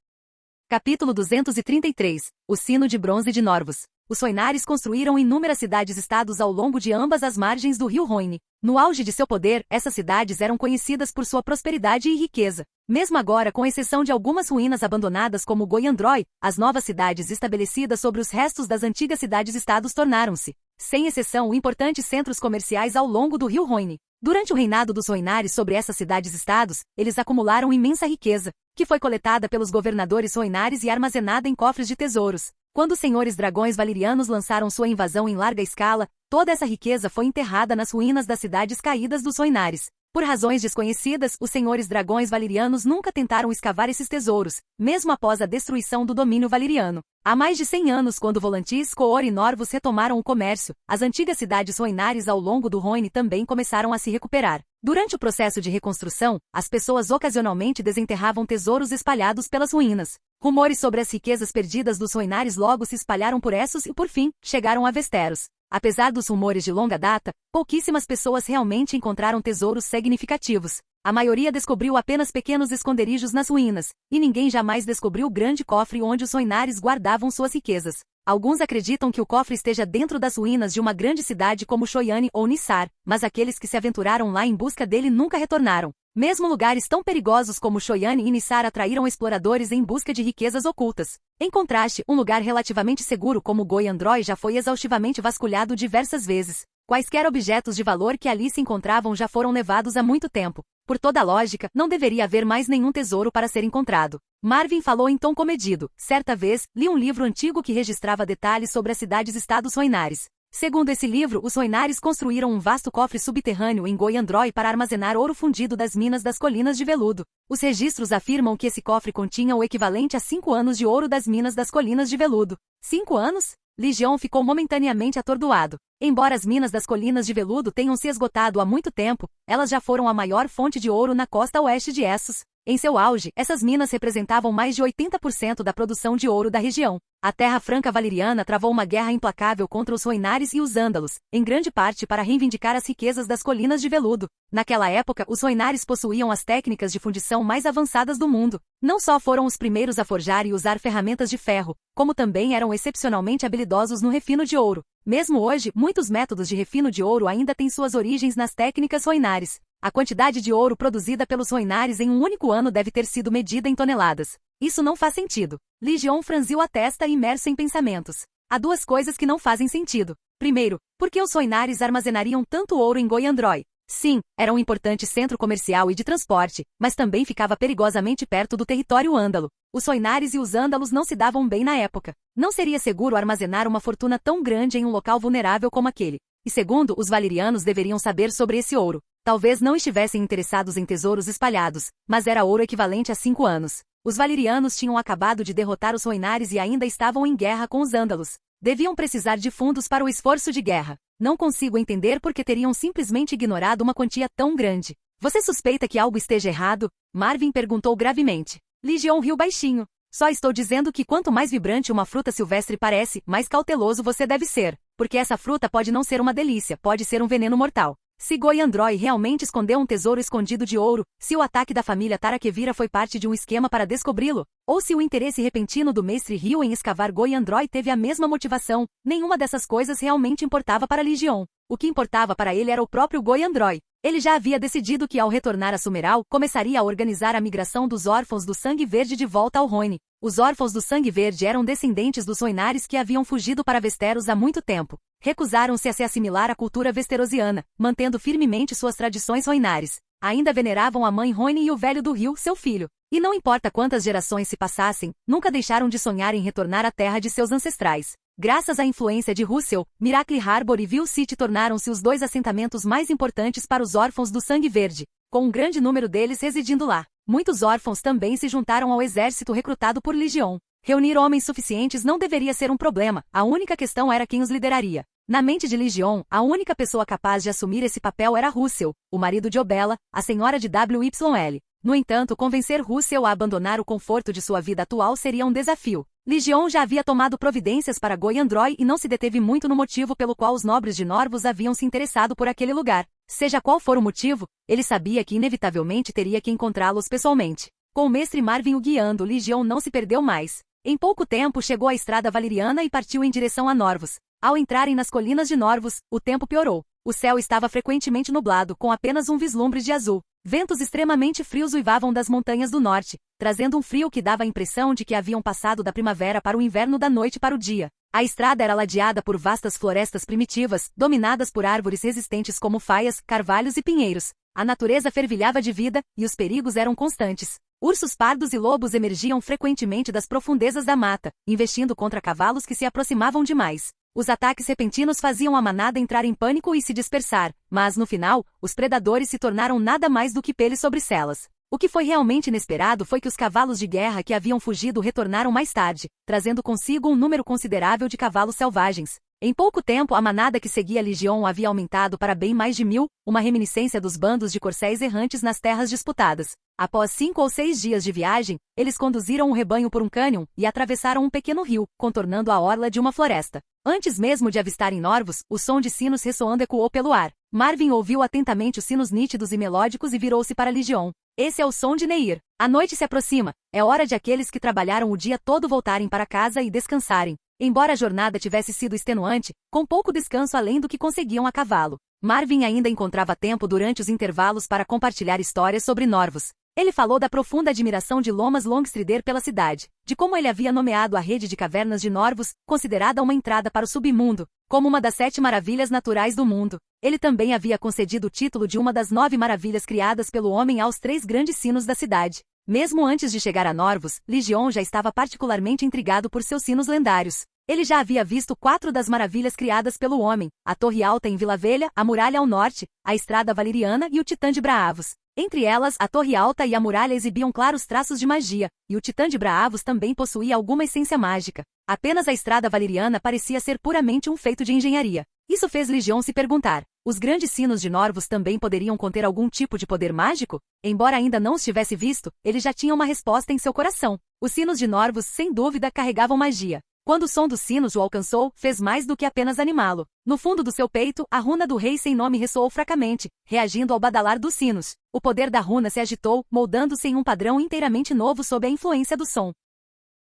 Capítulo 233. O Sino de Bronze de Norvus. Os Soinares construíram inúmeras cidades-estados ao longo de ambas as margens do rio Rhoine. No auge de seu poder, essas cidades eram conhecidas por sua prosperidade e riqueza. Mesmo agora, com exceção de algumas ruínas abandonadas como Goyandroy, as novas cidades estabelecidas sobre os restos das antigas cidades-estados tornaram-se, sem exceção, importantes centros comerciais ao longo do rio Rhoine. Durante o reinado dos Soinares sobre essas cidades-estados, eles acumularam imensa riqueza, que foi coletada pelos governadores Soinares e armazenada em cofres de tesouros. Quando os senhores dragões valerianos lançaram sua invasão em larga escala, toda essa riqueza foi enterrada nas ruínas das cidades caídas dos Soinares. Por razões desconhecidas, os senhores dragões valerianos nunca tentaram escavar esses tesouros, mesmo após a destruição do domínio valeriano. Há mais de 100 anos, quando Volantis, Coor e Norvus retomaram o comércio, as antigas cidades Soinares ao longo do Rhoine também começaram a se recuperar. Durante o processo de reconstrução, as pessoas ocasionalmente desenterravam tesouros espalhados pelas ruínas. Rumores sobre as riquezas perdidas dos Soinares logo se espalharam por Essos e, por fim, chegaram a Westeros. Apesar dos rumores de longa data, pouquíssimas pessoas realmente encontraram tesouros significativos. A maioria descobriu apenas pequenos esconderijos nas ruínas, e ninguém jamais descobriu o grande cofre onde os Soinares guardavam suas riquezas. Alguns acreditam que o cofre esteja dentro das ruínas de uma grande cidade como Cheyenne ou Nissar, mas aqueles que se aventuraram lá em busca dele nunca retornaram. Mesmo lugares tão perigosos como Cheyenne e Nissar atraíram exploradores em busca de riquezas ocultas. Em contraste, um lugar relativamente seguro como Goyandroy já foi exaustivamente vasculhado diversas vezes. Quaisquer objetos de valor que ali se encontravam já foram levados há muito tempo. Por toda a lógica, não deveria haver mais nenhum tesouro para ser encontrado. Marvin falou em tom comedido. Certa vez, li um livro antigo que registrava detalhes sobre as cidades-estados Soinares. Segundo esse livro, os Soinares construíram um vasto cofre subterrâneo em Goyandroy para armazenar ouro fundido das minas das Colinas de Veludo. Os registros afirmam que esse cofre continha o equivalente a 5 anos de ouro das minas das Colinas de Veludo. 5 anos? Legion ficou momentaneamente atordoado. Embora as minas das Colinas de Veludo tenham se esgotado há muito tempo, elas já foram a maior fonte de ouro na costa oeste de Essos. Em seu auge, essas minas representavam mais de 80% da produção de ouro da região. A Terra Franca Valeriana travou uma guerra implacável contra os Soinares e os Ândalos, em grande parte para reivindicar as riquezas das Colinas de Veludo. Naquela época, os Soinares possuíam as técnicas de fundição mais avançadas do mundo. Não só foram os primeiros a forjar e usar ferramentas de ferro, como também eram excepcionalmente habilidosos no refino de ouro. Mesmo hoje, muitos métodos de refino de ouro ainda têm suas origens nas técnicas Soinares. A quantidade de ouro produzida pelos Soinares em um único ano deve ter sido medida em toneladas. Isso não faz sentido. Legion franziu a testa imerso em pensamentos. Há duas coisas que não fazem sentido. Primeiro, por que os Soinares armazenariam tanto ouro em Goyandroy? Sim, era um importante centro comercial e de transporte, mas também ficava perigosamente perto do território ândalo. Os Soinares e os ândalos não se davam bem na época. Não seria seguro armazenar uma fortuna tão grande em um local vulnerável como aquele. E segundo, os valerianos deveriam saber sobre esse ouro. Talvez não estivessem interessados em tesouros espalhados, mas era ouro equivalente a 5 anos. Os valerianos tinham acabado de derrotar os Soinares e ainda estavam em guerra com os ândalos. Deviam precisar de fundos para o esforço de guerra. Não consigo entender por que teriam simplesmente ignorado uma quantia tão grande. Você suspeita que algo esteja errado? Marvin perguntou gravemente. Legion riu baixinho. Só estou dizendo que quanto mais vibrante uma fruta silvestre parece, mais cauteloso você deve ser. Porque essa fruta pode não ser uma delícia, pode ser um veneno mortal. Se Goyandroy realmente escondeu um tesouro escondido de ouro, se o ataque da família Tarakevira foi parte de um esquema para descobri-lo, ou se o interesse repentino do mestre Rio em escavar Goyandroy teve a mesma motivação, nenhuma dessas coisas realmente importava para Legion. O que importava para ele era o próprio Goyandroy. Ele já havia decidido que ao retornar a Sumeral, começaria a organizar a migração dos órfãos do Sangue Verde de volta ao Rhoine. Os órfãos do Sangue Verde eram descendentes dos Soinares que haviam fugido para Westeros há muito tempo. Recusaram-se a se assimilar à cultura westerosiana, mantendo firmemente suas tradições Soinares. Ainda veneravam a mãe Rhoine e o velho do rio, seu filho. E não importa quantas gerações se passassem, nunca deixaram de sonhar em retornar à terra de seus ancestrais. Graças à influência de Russell, Miracle Harbor e Vil City tornaram-se os 2 assentamentos mais importantes para os órfãos do Sangue Verde, com um grande número deles residindo lá. Muitos órfãos também se juntaram ao exército recrutado por Legion. Reunir homens suficientes não deveria ser um problema, a única questão era quem os lideraria. Na mente de Legion, a única pessoa capaz de assumir esse papel era Russell, o marido de Obella, a senhora de WYL. No entanto, convencer Russell a abandonar o conforto de sua vida atual seria um desafio. Legion já havia tomado providências para Goyandroy e não se deteve muito no motivo pelo qual os nobres de Norvus haviam se interessado por aquele lugar. Seja qual for o motivo, ele sabia que inevitavelmente teria que encontrá-los pessoalmente. Com o mestre Marvin o guiando, Ligion não se perdeu mais. Em pouco tempo chegou à estrada valeriana e partiu em direção a Norvus. Ao entrarem nas colinas de Norvus, o tempo piorou. O céu estava frequentemente nublado, com apenas um vislumbre de azul. Ventos extremamente frios uivavam das montanhas do norte, trazendo um frio que dava a impressão de que haviam passado da primavera para o inverno, da noite para o dia. A estrada era ladeada por vastas florestas primitivas, dominadas por árvores resistentes como faias, carvalhos e pinheiros. A natureza fervilhava de vida, e os perigos eram constantes. Ursos pardos e lobos emergiam frequentemente das profundezas da mata, investindo contra cavalos que se aproximavam demais. Os ataques repentinos faziam a manada entrar em pânico e se dispersar, mas, no final, os predadores se tornaram nada mais do que peles sobre celas. O que foi realmente inesperado foi que os cavalos de guerra que haviam fugido retornaram mais tarde, trazendo consigo um número considerável de cavalos selvagens. Em pouco tempo, a manada que seguia Ligion havia aumentado para bem mais de 1000, uma reminiscência dos bandos de corcéis errantes nas terras disputadas. Após 5 ou 6 dias de viagem, eles conduziram o rebanho por um cânion e atravessaram um pequeno rio, contornando a orla de uma floresta. Antes mesmo de avistarem Norvus, o som de sinos ressoando ecoou pelo ar. Marvin ouviu atentamente os sinos nítidos e melódicos e virou-se para Ligion. Esse é o som de Neir. A noite se aproxima. É hora de aqueles que trabalharam o dia todo voltarem para casa e descansarem. Embora a jornada tivesse sido extenuante, com pouco descanso além do que conseguiam a cavalo, Marvin ainda encontrava tempo durante os intervalos para compartilhar histórias sobre Norvus. Ele falou da profunda admiração de Lomas Longstrider pela cidade, de como ele havia nomeado a rede de cavernas de Norvus, considerada uma entrada para o submundo, como uma das 7 maravilhas naturais do mundo. Ele também havia concedido o título de uma das 9 maravilhas criadas pelo homem aos 3 grandes sinos da cidade. Mesmo antes de chegar a Norvus, Ligion já estava particularmente intrigado por seus sinos lendários. Ele já havia visto 4 das maravilhas criadas pelo homem: a Torre Alta em Vila Velha, a Muralha ao norte, a Estrada Valeriana e o Titã de Braavos. Entre elas, a Torre Alta e a Muralha exibiam claros traços de magia, e o Titã de Braavos também possuía alguma essência mágica. Apenas a Estrada Valeriana parecia ser puramente um feito de engenharia. Isso fez Ligion se perguntar: os grandes sinos de Norvus também poderiam conter algum tipo de poder mágico? Embora ainda não os tivesse visto, ele já tinha uma resposta em seu coração. Os sinos de Norvus, sem dúvida, carregavam magia. Quando o som dos sinos o alcançou, fez mais do que apenas animá-lo. No fundo do seu peito, a runa do rei sem nome ressoou fracamente, reagindo ao badalar dos sinos. O poder da runa se agitou, moldando-se em um padrão inteiramente novo sob a influência do som.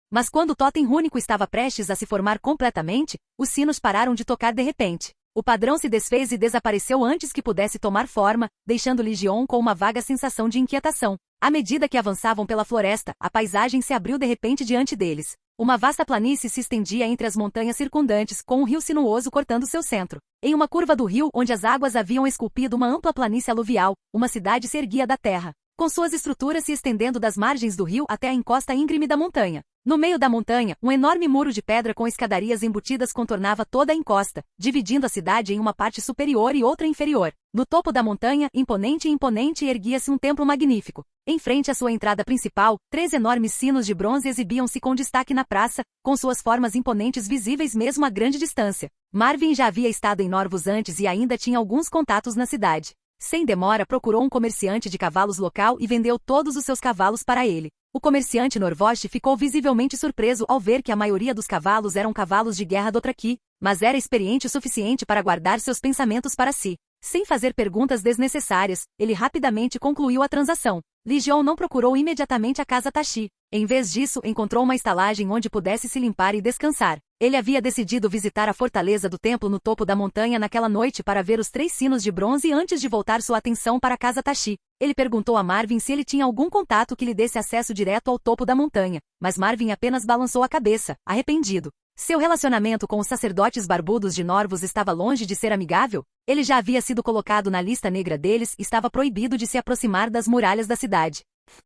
Mas quando o totem rúnico estava prestes a se formar completamente, os sinos pararam de tocar de repente. O padrão se desfez e desapareceu antes que pudesse tomar forma, deixando Ligion com uma vaga sensação de inquietação. À medida que avançavam pela floresta, a paisagem se abriu de repente diante deles. Uma vasta planície se estendia entre as montanhas circundantes, com um rio sinuoso cortando seu centro. Em uma curva do rio, onde as águas haviam esculpido uma ampla planície aluvial, uma cidade se erguia da terra, com suas estruturas se estendendo das margens do rio até a encosta íngreme da montanha. No meio da montanha, um enorme muro de pedra com escadarias embutidas contornava toda a encosta, dividindo a cidade em uma parte superior e outra inferior. No topo da montanha, imponente e imponente, erguia-se um templo magnífico. Em frente à sua entrada principal, 3 enormes sinos de bronze exibiam-se com destaque na praça, com suas formas imponentes visíveis mesmo a grande distância. Marvin já havia estado em Norvus antes e ainda tinha alguns contatos na cidade. Sem demora, procurou um comerciante de cavalos local e vendeu todos os seus cavalos para ele. O comerciante Norvosh ficou visivelmente surpreso ao ver que a maioria dos cavalos eram cavalos de guerra Dothraki, mas era experiente o suficiente para guardar seus pensamentos para si. Sem fazer perguntas desnecessárias, ele rapidamente concluiu a transação. Ligion não procurou imediatamente a casa Tashi. Em vez disso, encontrou uma estalagem onde pudesse se limpar e descansar. Ele havia decidido visitar a fortaleza do templo no topo da montanha naquela noite para ver os 3 sinos de bronze antes de voltar sua atenção para a casa Tashi. Ele perguntou a Marvin se ele tinha algum contato que lhe desse acesso direto ao topo da montanha, mas Marvin apenas balançou a cabeça, arrependido. Seu relacionamento com os sacerdotes barbudos de Norvus estava longe de ser amigável. Ele já havia sido colocado na lista negra deles e estava proibido de se aproximar das muralhas da cidade.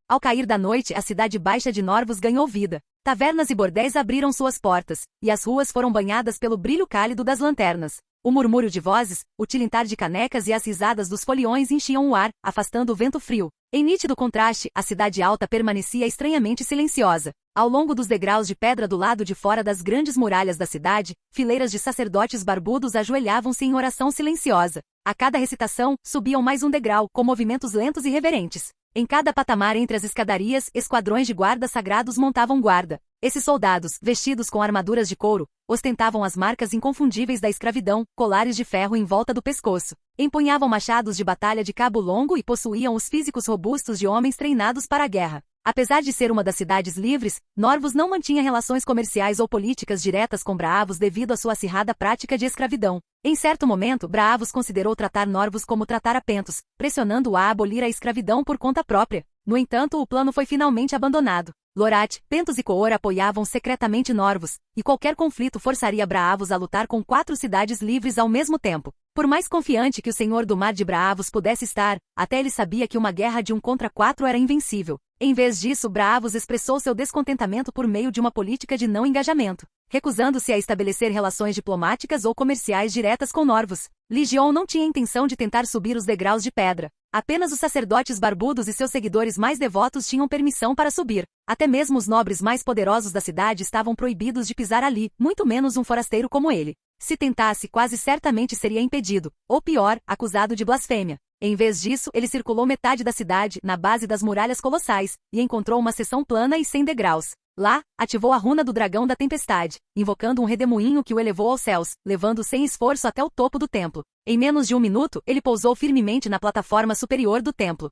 Ao cair da noite, a cidade baixa de Norvus ganhou vida. Tavernas e bordéis abriram suas portas, e as ruas foram banhadas pelo brilho cálido das lanternas. O murmúrio de vozes, o tilintar de canecas e as risadas dos foliões enchiam o ar, afastando o vento frio. Em nítido contraste, a cidade alta permanecia estranhamente silenciosa. Ao longo dos degraus de pedra do lado de fora das grandes muralhas da cidade, fileiras de sacerdotes barbudos ajoelhavam-se em oração silenciosa. A cada recitação, subiam mais um degrau, com movimentos lentos e reverentes. Em cada patamar entre as escadarias, esquadrões de guardas sagrados montavam guarda. Esses soldados, vestidos com armaduras de couro, ostentavam as marcas inconfundíveis da escravidão, colares de ferro em volta do pescoço, empunhavam machados de batalha de cabo longo e possuíam os físicos robustos de homens treinados para a guerra. Apesar de ser uma das cidades livres, Norvus não mantinha relações comerciais ou políticas diretas com Braavos devido à sua acirrada prática de escravidão. Em certo momento, Braavos considerou tratar Norvus como tratar a Pentos, pressionando-o a abolir a escravidão por conta própria. No entanto, o plano foi finalmente abandonado. Lorat, Pentos e Coor apoiavam secretamente Norvus, e qualquer conflito forçaria Braavos a lutar com 4 cidades livres ao mesmo tempo. Por mais confiante que o Senhor do Mar de Braavos pudesse estar, até ele sabia que uma guerra de 1 contra 4 era invencível. Em vez disso, Braavos expressou seu descontentamento por meio de uma política de não engajamento, recusando-se a estabelecer relações diplomáticas ou comerciais diretas com Norvus. Legion não tinha intenção de tentar subir os degraus de pedra. Apenas os sacerdotes barbudos e seus seguidores mais devotos tinham permissão para subir. Até mesmo os nobres mais poderosos da cidade estavam proibidos de pisar ali, muito menos um forasteiro como ele. Se tentasse, quase certamente seria impedido, ou pior, acusado de blasfêmia. Em vez disso, ele circulou metade da cidade, na base das muralhas colossais, e encontrou uma seção plana e sem degraus. Lá, ativou a runa do dragão da tempestade, invocando um redemoinho que o elevou aos céus, levando sem esforço até o topo do templo. Em menos de 1 minuto, ele pousou firmemente na plataforma superior do templo.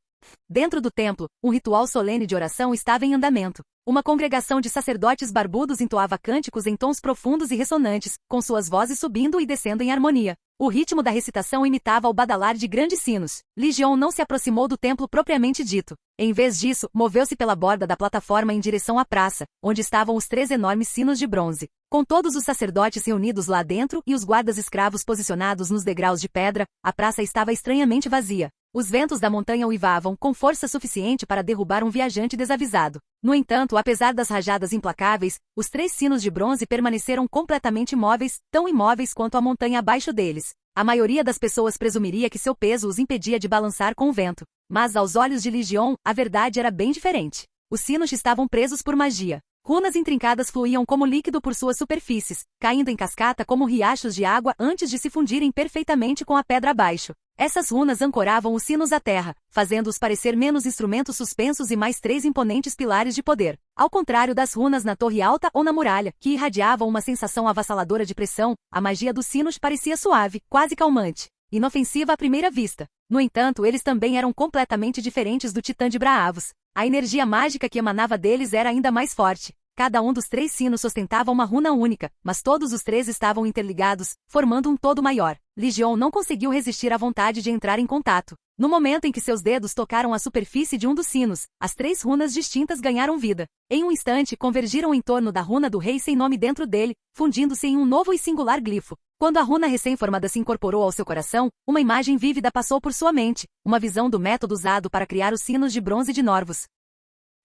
Dentro do templo, um ritual solene de oração estava em andamento. Uma congregação de sacerdotes barbudos entoava cânticos em tons profundos e ressonantes, com suas vozes subindo e descendo em harmonia. O ritmo da recitação imitava o badalar de grandes sinos. Legion não se aproximou do templo propriamente dito. Em vez disso, moveu-se pela borda da plataforma em direção à praça, onde estavam os 3 enormes sinos de bronze. Com todos os sacerdotes reunidos lá dentro e os guardas escravos posicionados nos degraus de pedra, a praça estava estranhamente vazia. Os ventos da montanha uivavam com força suficiente para derrubar um viajante desavisado. No entanto, apesar das rajadas implacáveis, os 3 sinos de bronze permaneceram completamente imóveis, tão imóveis quanto a montanha abaixo deles. A maioria das pessoas presumiria que seu peso os impedia de balançar com o vento. Mas aos olhos de Legion, a verdade era bem diferente. Os sinos estavam presos por magia. Runas intrincadas fluíam como líquido por suas superfícies, caindo em cascata como riachos de água antes de se fundirem perfeitamente com a pedra abaixo. Essas runas ancoravam os sinos à terra, fazendo-os parecer menos instrumentos suspensos e mais 3 imponentes pilares de poder. Ao contrário das runas na torre alta ou na muralha, que irradiavam uma sensação avassaladora de pressão, a magia dos sinos parecia suave, quase calmante, inofensiva à primeira vista. No entanto, eles também eram completamente diferentes do Titã de Braavos. A energia mágica que emanava deles era ainda mais forte. Cada um dos 3 sinos sustentava uma runa única, mas todos os 3 estavam interligados, formando um todo maior. Legion não conseguiu resistir à vontade de entrar em contato. No momento em que seus dedos tocaram a superfície de um dos sinos, as 3 runas distintas ganharam vida. Em um instante, convergiram em torno da runa do rei sem nome dentro dele, fundindo-se em um novo e singular glifo. Quando a runa recém-formada se incorporou ao seu coração, uma imagem vívida passou por sua mente, uma visão do método usado para criar os sinos de bronze de Norvus.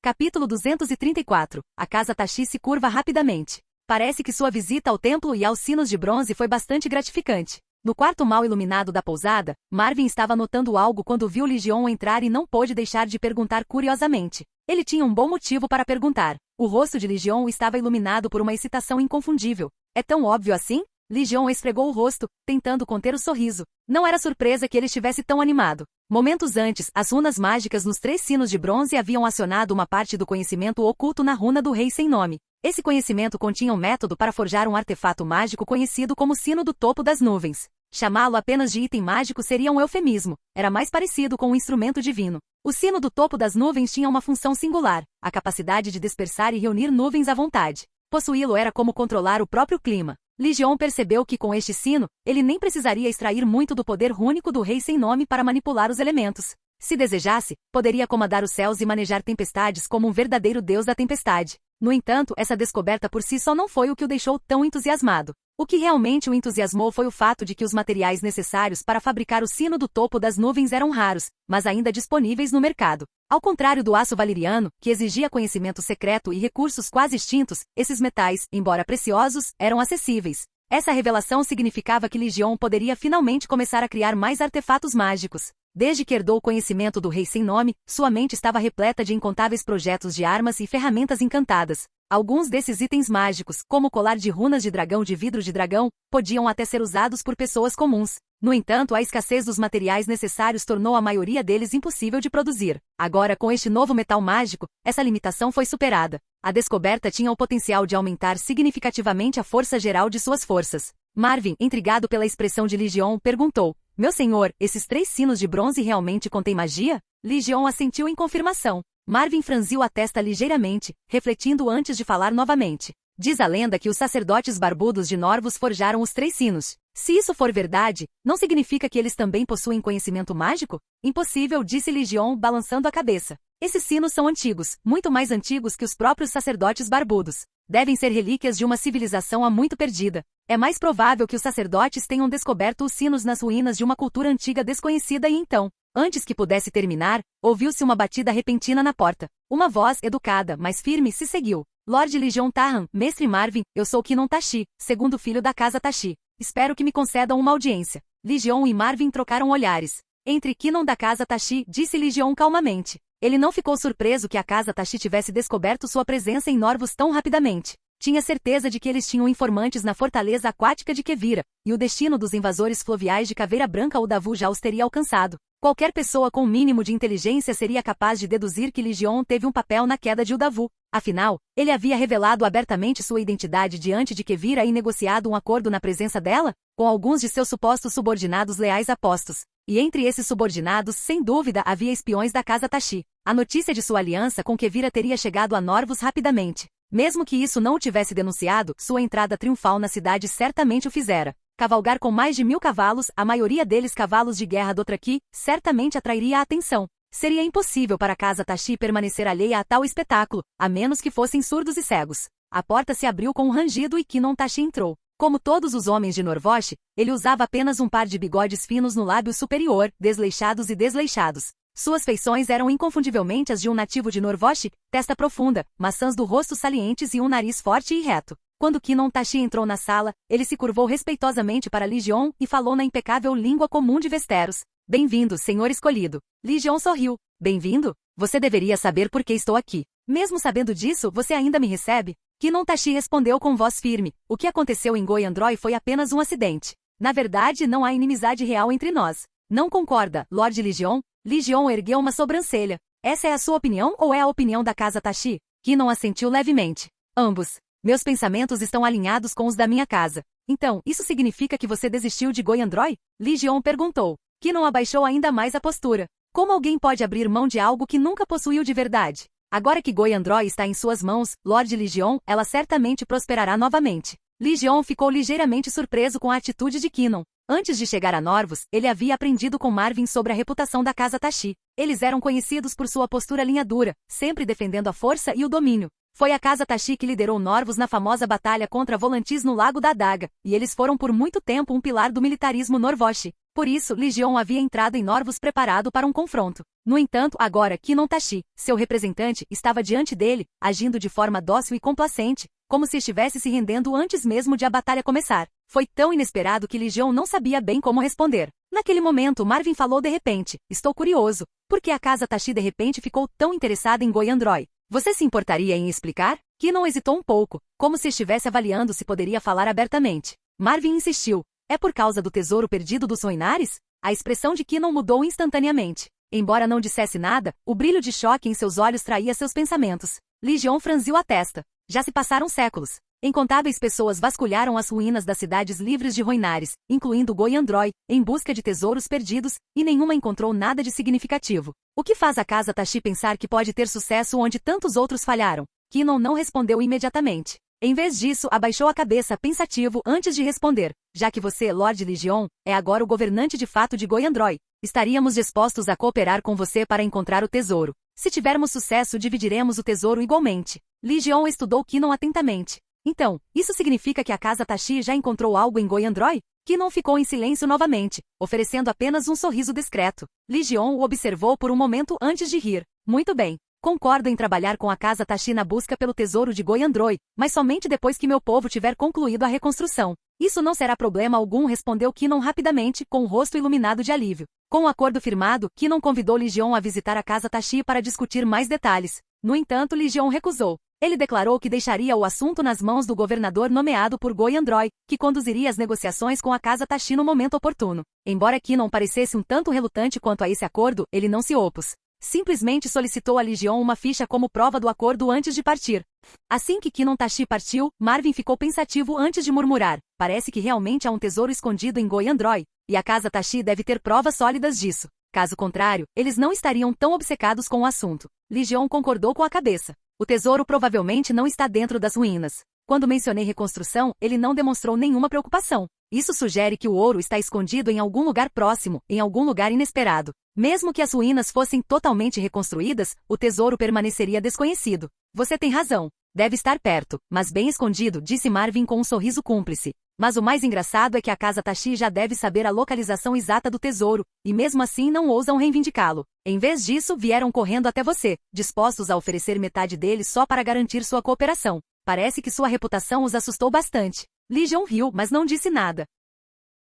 Capítulo 234. A casa Tashi se curva rapidamente. Parece que sua visita ao templo e aos sinos de bronze foi bastante gratificante. No quarto mal iluminado da pousada, Marvin estava notando algo quando viu Legion entrar e não pôde deixar de perguntar curiosamente. Ele tinha um bom motivo para perguntar. O rosto de Legion estava iluminado por uma excitação inconfundível. É tão óbvio assim? Legion esfregou o rosto, tentando conter o sorriso. Não era surpresa que ele estivesse tão animado. Momentos antes, as runas mágicas nos 3 sinos de bronze haviam acionado uma parte do conhecimento oculto na runa do rei sem nome. Esse conhecimento continha um método para forjar um artefato mágico conhecido como Sino do Topo das Nuvens. Chamá-lo apenas de item mágico seria um eufemismo. Era mais parecido com um instrumento divino. O Sino do Topo das Nuvens tinha uma função singular, a capacidade de dispersar e reunir nuvens à vontade. Possuí-lo era como controlar o próprio clima. Legion percebeu que com este sino, ele nem precisaria extrair muito do poder rúnico do rei sem nome para manipular os elementos. Se desejasse, poderia comandar os céus e manejar tempestades como um verdadeiro deus da tempestade. No entanto, essa descoberta por si só não foi o que o deixou tão entusiasmado. O que realmente o entusiasmou foi o fato de que os materiais necessários para fabricar o sino do topo das nuvens eram raros, mas ainda disponíveis no mercado. Ao contrário do aço valeriano, que exigia conhecimento secreto e recursos quase extintos, esses metais, embora preciosos, eram acessíveis. Essa revelação significava que Legion poderia finalmente começar a criar mais artefatos mágicos. Desde que herdou o conhecimento do rei sem nome, sua mente estava repleta de incontáveis projetos de armas e ferramentas encantadas. Alguns desses itens mágicos, como o colar de runas de dragão de vidro de dragão, podiam até ser usados por pessoas comuns. No entanto, a escassez dos materiais necessários tornou a maioria deles impossível de produzir. Agora, com este novo metal mágico, essa limitação foi superada. A descoberta tinha o potencial de aumentar significativamente a força geral de suas forças. Marvin, intrigado pela expressão de Legion, perguntou: Meu senhor, esses 3 sinos de bronze realmente contêm magia? Legion assentiu em confirmação. Marvin franziu a testa ligeiramente, refletindo antes de falar novamente. Diz a lenda que os sacerdotes barbudos de Norvus forjaram os 3 sinos. Se isso for verdade, não significa que eles também possuem conhecimento mágico? Impossível, disse Legion, balançando a cabeça. Esses sinos são antigos, muito mais antigos que os próprios sacerdotes barbudos. Devem ser relíquias de uma civilização há muito perdida. É mais provável que os sacerdotes tenham descoberto os sinos nas ruínas de uma cultura antiga desconhecida e então, antes que pudesse terminar, ouviu-se uma batida repentina na porta. Uma voz educada, mas firme, se seguiu. Lord Legion Tahan, Mestre Marvin, eu sou Kinon Tashi, segundo filho da casa Tashi. Espero que me concedam uma audiência. Legion e Marvin trocaram olhares. Entre Kinon da casa Tashi, disse Legion calmamente. Ele não ficou surpreso que a casa Tashi tivesse descoberto sua presença em Norvus tão rapidamente. Tinha certeza de que eles tinham informantes na fortaleza aquática de Quevira, e o destino dos invasores fluviais de Caveira Branca ou Davu já os teria alcançado. Qualquer pessoa com um mínimo de inteligência seria capaz de deduzir que Legion teve um papel na queda de Udavu. Afinal, ele havia revelado abertamente sua identidade diante de Quevira e negociado um acordo na presença dela, com alguns de seus supostos subordinados leais a postos. E entre esses subordinados, sem dúvida, havia espiões da casa Tashi. A notícia de sua aliança com Quevira teria chegado a Norvus rapidamente. Mesmo que isso não o tivesse denunciado, sua entrada triunfal na cidade certamente o fizera. Cavalgar com mais de 1000 cavalos, a maioria deles cavalos de guerra Dothraki, certamente atrairia a atenção. Seria impossível para a casa Tashi permanecer alheia a tal espetáculo, a menos que fossem surdos e cegos. A porta se abriu com um rangido e Kinon Tashi entrou. Como todos os homens de Norvosh, ele usava apenas um par de bigodes finos no lábio superior, desleixados e desleixados. Suas feições eram inconfundivelmente as de um nativo de Norvosh, testa profunda, maçãs do rosto salientes e um nariz forte e reto. Quando Kinon Tashi entrou na sala, ele se curvou respeitosamente para Legion e falou na impecável língua comum de Westeros. Bem-vindo, senhor escolhido. Legion sorriu. Bem-vindo? Você deveria saber por que estou aqui. Mesmo sabendo disso, você ainda me recebe? Kinon Tashi respondeu com voz firme. O que aconteceu em Goyandroy foi apenas um acidente. Na verdade, não há inimizade real entre nós. Não concorda, Lord Legion? Legion ergueu uma sobrancelha. Essa é a sua opinião ou é a opinião da casa Tashi? Kinon assentiu levemente. Ambos. Meus pensamentos estão alinhados com os da minha casa. Então, isso significa que você desistiu de Goyandroy? Legion perguntou. Kinon abaixou ainda mais a postura. Como alguém pode abrir mão de algo que nunca possuiu de verdade? Agora que Goyandroy está em suas mãos, Lord Legion, ela certamente prosperará novamente. Legion ficou ligeiramente surpreso com a atitude de Kinon. Antes de chegar a Norvus, ele havia aprendido com Marvin sobre a reputação da casa Tashi. Eles eram conhecidos por sua postura linha dura, sempre defendendo a força e o domínio. Foi a casa Tashi que liderou Norvus na famosa batalha contra Volantis no Lago da Adaga, e eles foram por muito tempo um pilar do militarismo Norvosh. Por isso, Legion havia entrado em Norvus preparado para um confronto. No entanto, agora Kinon Tashi, seu representante, estava diante dele, agindo de forma dócil e complacente, como se estivesse se rendendo antes mesmo de a batalha começar. Foi tão inesperado que Legion não sabia bem como responder. Naquele momento, Marvin falou de repente. Estou curioso. Por que a casa Tashi de repente ficou tão interessada em Goyandroy? Você se importaria em explicar? Kinon hesitou um pouco, como se estivesse avaliando se poderia falar abertamente. Marvin insistiu. É por causa do tesouro perdido dos Ruinares? A expressão de Kinon mudou instantaneamente. Embora não dissesse nada, o brilho de choque em seus olhos traía seus pensamentos. Legion franziu a testa. Já se passaram séculos. Incontáveis pessoas vasculharam as ruínas das cidades livres de Ruinares, incluindo Goyandroy, em busca de tesouros perdidos, e nenhuma encontrou nada de significativo. O que faz a casa Tashi pensar que pode ter sucesso onde tantos outros falharam? Kinon não respondeu imediatamente. Em vez disso, abaixou a cabeça pensativo antes de responder. Já que você, Lord Legion, é agora o governante de fato de Goyandroy, estaríamos dispostos a cooperar com você para encontrar o tesouro. Se tivermos sucesso, dividiremos o tesouro igualmente. Legion estudou Kinon atentamente. Então, isso significa que a casa Tashi já encontrou algo em Goyandroy? Kinon ficou em silêncio novamente, oferecendo apenas um sorriso discreto. Legion o observou por um momento antes de rir. Muito bem. Concordo em trabalhar com a casa Tashi na busca pelo tesouro de Goyandroy, mas somente depois que meu povo tiver concluído a reconstrução. Isso não será problema algum, respondeu Kinon rapidamente, com o rosto iluminado de alívio. Com o acordo firmado, Kinon convidou Legion a visitar a casa Tashi para discutir mais detalhes. No entanto, Legion recusou. Ele declarou que deixaria o assunto nas mãos do governador nomeado por Goyandroy, que conduziria as negociações com a Casa Tashi no momento oportuno. Embora Kinon parecesse um tanto relutante quanto a esse acordo, ele não se opôs. Simplesmente solicitou à Legião uma ficha como prova do acordo antes de partir. Assim que Kinon Tashi partiu, Marvin ficou pensativo antes de murmurar. Parece que realmente há um tesouro escondido em Goyandroy, e a Casa Tashi deve ter provas sólidas disso. Caso contrário, eles não estariam tão obcecados com o assunto. Legião concordou com a cabeça. O tesouro provavelmente não está dentro das ruínas. Quando mencionei reconstrução, ele não demonstrou nenhuma preocupação. Isso sugere que o ouro está escondido em algum lugar próximo, em algum lugar inesperado. Mesmo que as ruínas fossem totalmente reconstruídas, o tesouro permaneceria desconhecido. Você tem razão. Deve estar perto, mas bem escondido, disse Marvin com um sorriso cúmplice. Mas o mais engraçado é que a Casa Tashi já deve saber a localização exata do tesouro, e mesmo assim não ousam reivindicá-lo. Em vez disso, vieram correndo até você, dispostos a oferecer metade dele só para garantir sua cooperação. Parece que sua reputação os assustou bastante. Legion riu, mas não disse nada.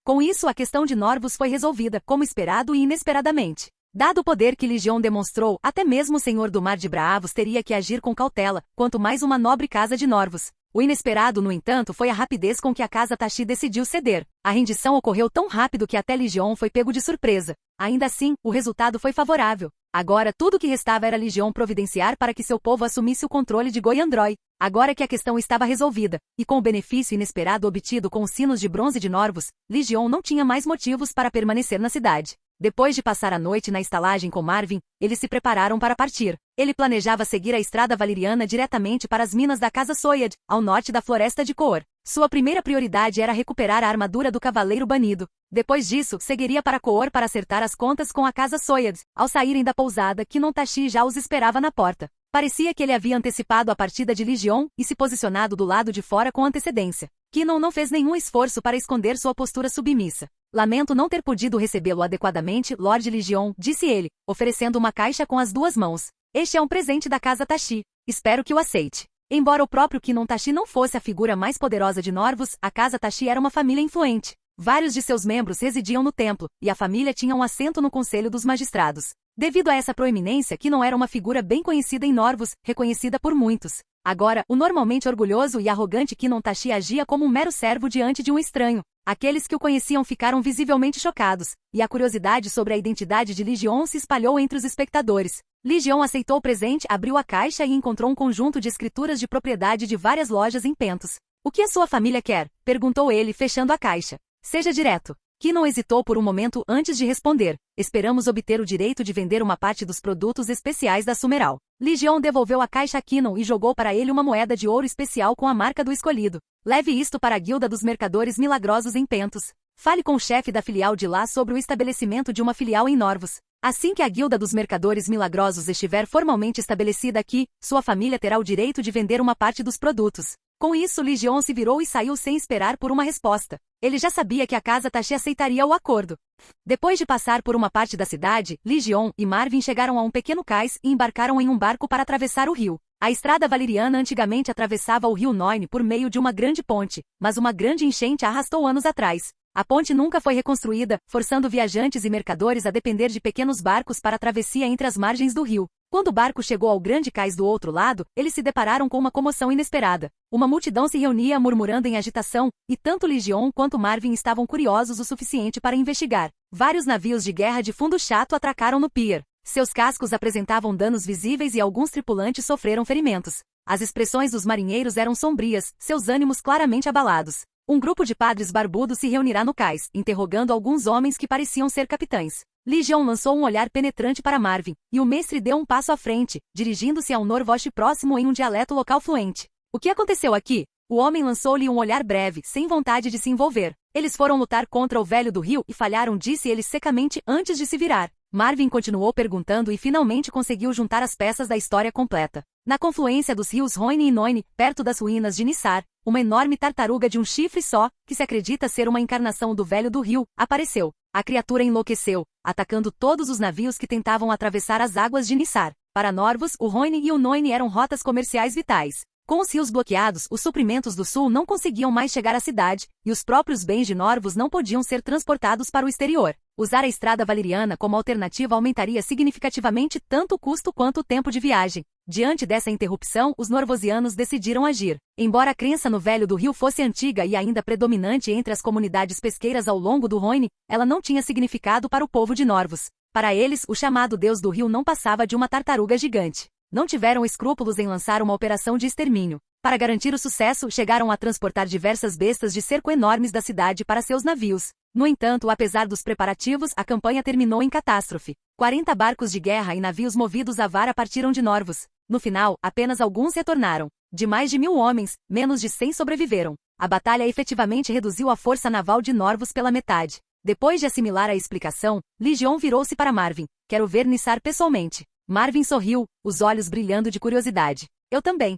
Com isso, a questão de Norvus foi resolvida, como esperado e inesperadamente. Dado o poder que Legion demonstrou, até mesmo o Senhor do Mar de Braavos teria que agir com cautela, quanto mais uma nobre casa de Norvus. O inesperado, no entanto, foi a rapidez com que a Casa Tashi decidiu ceder. A rendição ocorreu tão rápido que até Legion foi pego de surpresa. Ainda assim, o resultado foi favorável. Agora, tudo o que restava era Legion providenciar para que seu povo assumisse o controle de Goyandroy. Agora que a questão estava resolvida, e com o benefício inesperado obtido com os sinos de bronze de Norvus, Legion não tinha mais motivos para permanecer na cidade. Depois de passar a noite na estalagem com Marvin, eles se prepararam para partir. Ele planejava seguir a estrada valeriana diretamente para as minas da Casa Soyad, ao norte da floresta de Koor. Sua primeira prioridade era recuperar a armadura do cavaleiro banido. Depois disso, seguiria para Koor para acertar as contas com a Casa Soyad. Ao saírem da pousada, Kinon Tashi já os esperava na porta. Parecia que ele havia antecipado a partida de Legion e se posicionado do lado de fora com antecedência. Kinon não fez nenhum esforço para esconder sua postura submissa. Lamento não ter podido recebê-lo adequadamente, Lord Legion, disse ele, oferecendo uma caixa com as duas mãos. Este é um presente da Casa Tashi. Espero que o aceite. Embora o próprio Kinon Tashi não fosse a figura mais poderosa de Norvus, a Casa Tashi era uma família influente. Vários de seus membros residiam no templo, e a família tinha um assento no Conselho dos Magistrados. Devido a essa proeminência, Kinon era uma figura bem conhecida em Norvus, reconhecida por muitos. Agora, o normalmente orgulhoso e arrogante Kinon Tashi agia como um mero servo diante de um estranho. Aqueles que o conheciam ficaram visivelmente chocados, e a curiosidade sobre a identidade de Legion se espalhou entre os espectadores. Legion aceitou o presente, abriu a caixa e encontrou um conjunto de escrituras de propriedade de várias lojas em Pentos. O que a sua família quer? Perguntou ele, fechando a caixa. Seja direto. Kinon hesitou por um momento antes de responder. Esperamos obter o direito de vender uma parte dos produtos especiais da Sumeral. Legion devolveu a caixa a Kinon e jogou para ele uma moeda de ouro especial com a marca do escolhido. Leve isto para a Guilda dos Mercadores Milagrosos em Pentos. Fale com o chefe da filial de lá sobre o estabelecimento de uma filial em Norvus. Assim que a Guilda dos Mercadores Milagrosos estiver formalmente estabelecida aqui, sua família terá o direito de vender uma parte dos produtos. Com isso, Legion se virou e saiu sem esperar por uma resposta. Ele já sabia que a Casa Tashi aceitaria o acordo. Depois de passar por uma parte da cidade, Legion e Marvin chegaram a um pequeno cais e embarcaram em um barco para atravessar o rio. A estrada valeriana antigamente atravessava o rio Noine por meio de uma grande ponte, mas uma grande enchente a arrastou anos atrás. A ponte nunca foi reconstruída, forçando viajantes e mercadores a depender de pequenos barcos para a travessia entre as margens do rio. Quando o barco chegou ao grande cais do outro lado, eles se depararam com uma comoção inesperada. Uma multidão se reunia murmurando em agitação, e tanto Legion quanto Marvin estavam curiosos o suficiente para investigar. Vários navios de guerra de fundo chato atracaram no pier. Seus cascos apresentavam danos visíveis e alguns tripulantes sofreram ferimentos. As expressões dos marinheiros eram sombrias, seus ânimos claramente abalados. Um grupo de padres barbudos se reunirá no cais, interrogando alguns homens que pareciam ser capitães. Legion lançou um olhar penetrante para Marvin, e o mestre deu um passo à frente, dirigindo-se a um Norvosh próximo em um dialeto local fluente. O que aconteceu aqui? O homem lançou-lhe um olhar breve, sem vontade de se envolver. Eles foram lutar contra o velho do rio e falharam, disse ele secamente antes de se virar. Marvin continuou perguntando e finalmente conseguiu juntar as peças da história completa. Na confluência dos rios Roine e Noine, perto das ruínas de Nissar, uma enorme tartaruga de um chifre só, que se acredita ser uma encarnação do velho do rio, apareceu. A criatura enlouqueceu, atacando todos os navios que tentavam atravessar as águas de Nissar. Para Norvus, o Roine e o Noine eram rotas comerciais vitais. Com os rios bloqueados, os suprimentos do sul não conseguiam mais chegar à cidade, e os próprios bens de Norvus não podiam ser transportados para o exterior. Usar a estrada valeriana como alternativa aumentaria significativamente tanto o custo quanto o tempo de viagem. Diante dessa interrupção, os norvosianos decidiram agir. Embora a crença no velho do rio fosse antiga e ainda predominante entre as comunidades pesqueiras ao longo do Rhône, ela não tinha significado para o povo de Norvus. Para eles, o chamado deus do rio não passava de uma tartaruga gigante. Não tiveram escrúpulos em lançar uma operação de extermínio. Para garantir o sucesso, chegaram a transportar diversas bestas de cerco enormes da cidade para seus navios. No entanto, apesar dos preparativos, a campanha terminou em catástrofe. 40 barcos de guerra e navios movidos à vara partiram de Norvus. No final, apenas alguns retornaram. De mais de 1000 homens, menos de 100 sobreviveram. A batalha efetivamente reduziu a força naval de Norvus pela metade. Depois de assimilar a explicação, Lygion virou-se para Marvin. Quero ver Nissar pessoalmente. Marvin sorriu, os olhos brilhando de curiosidade. Eu também.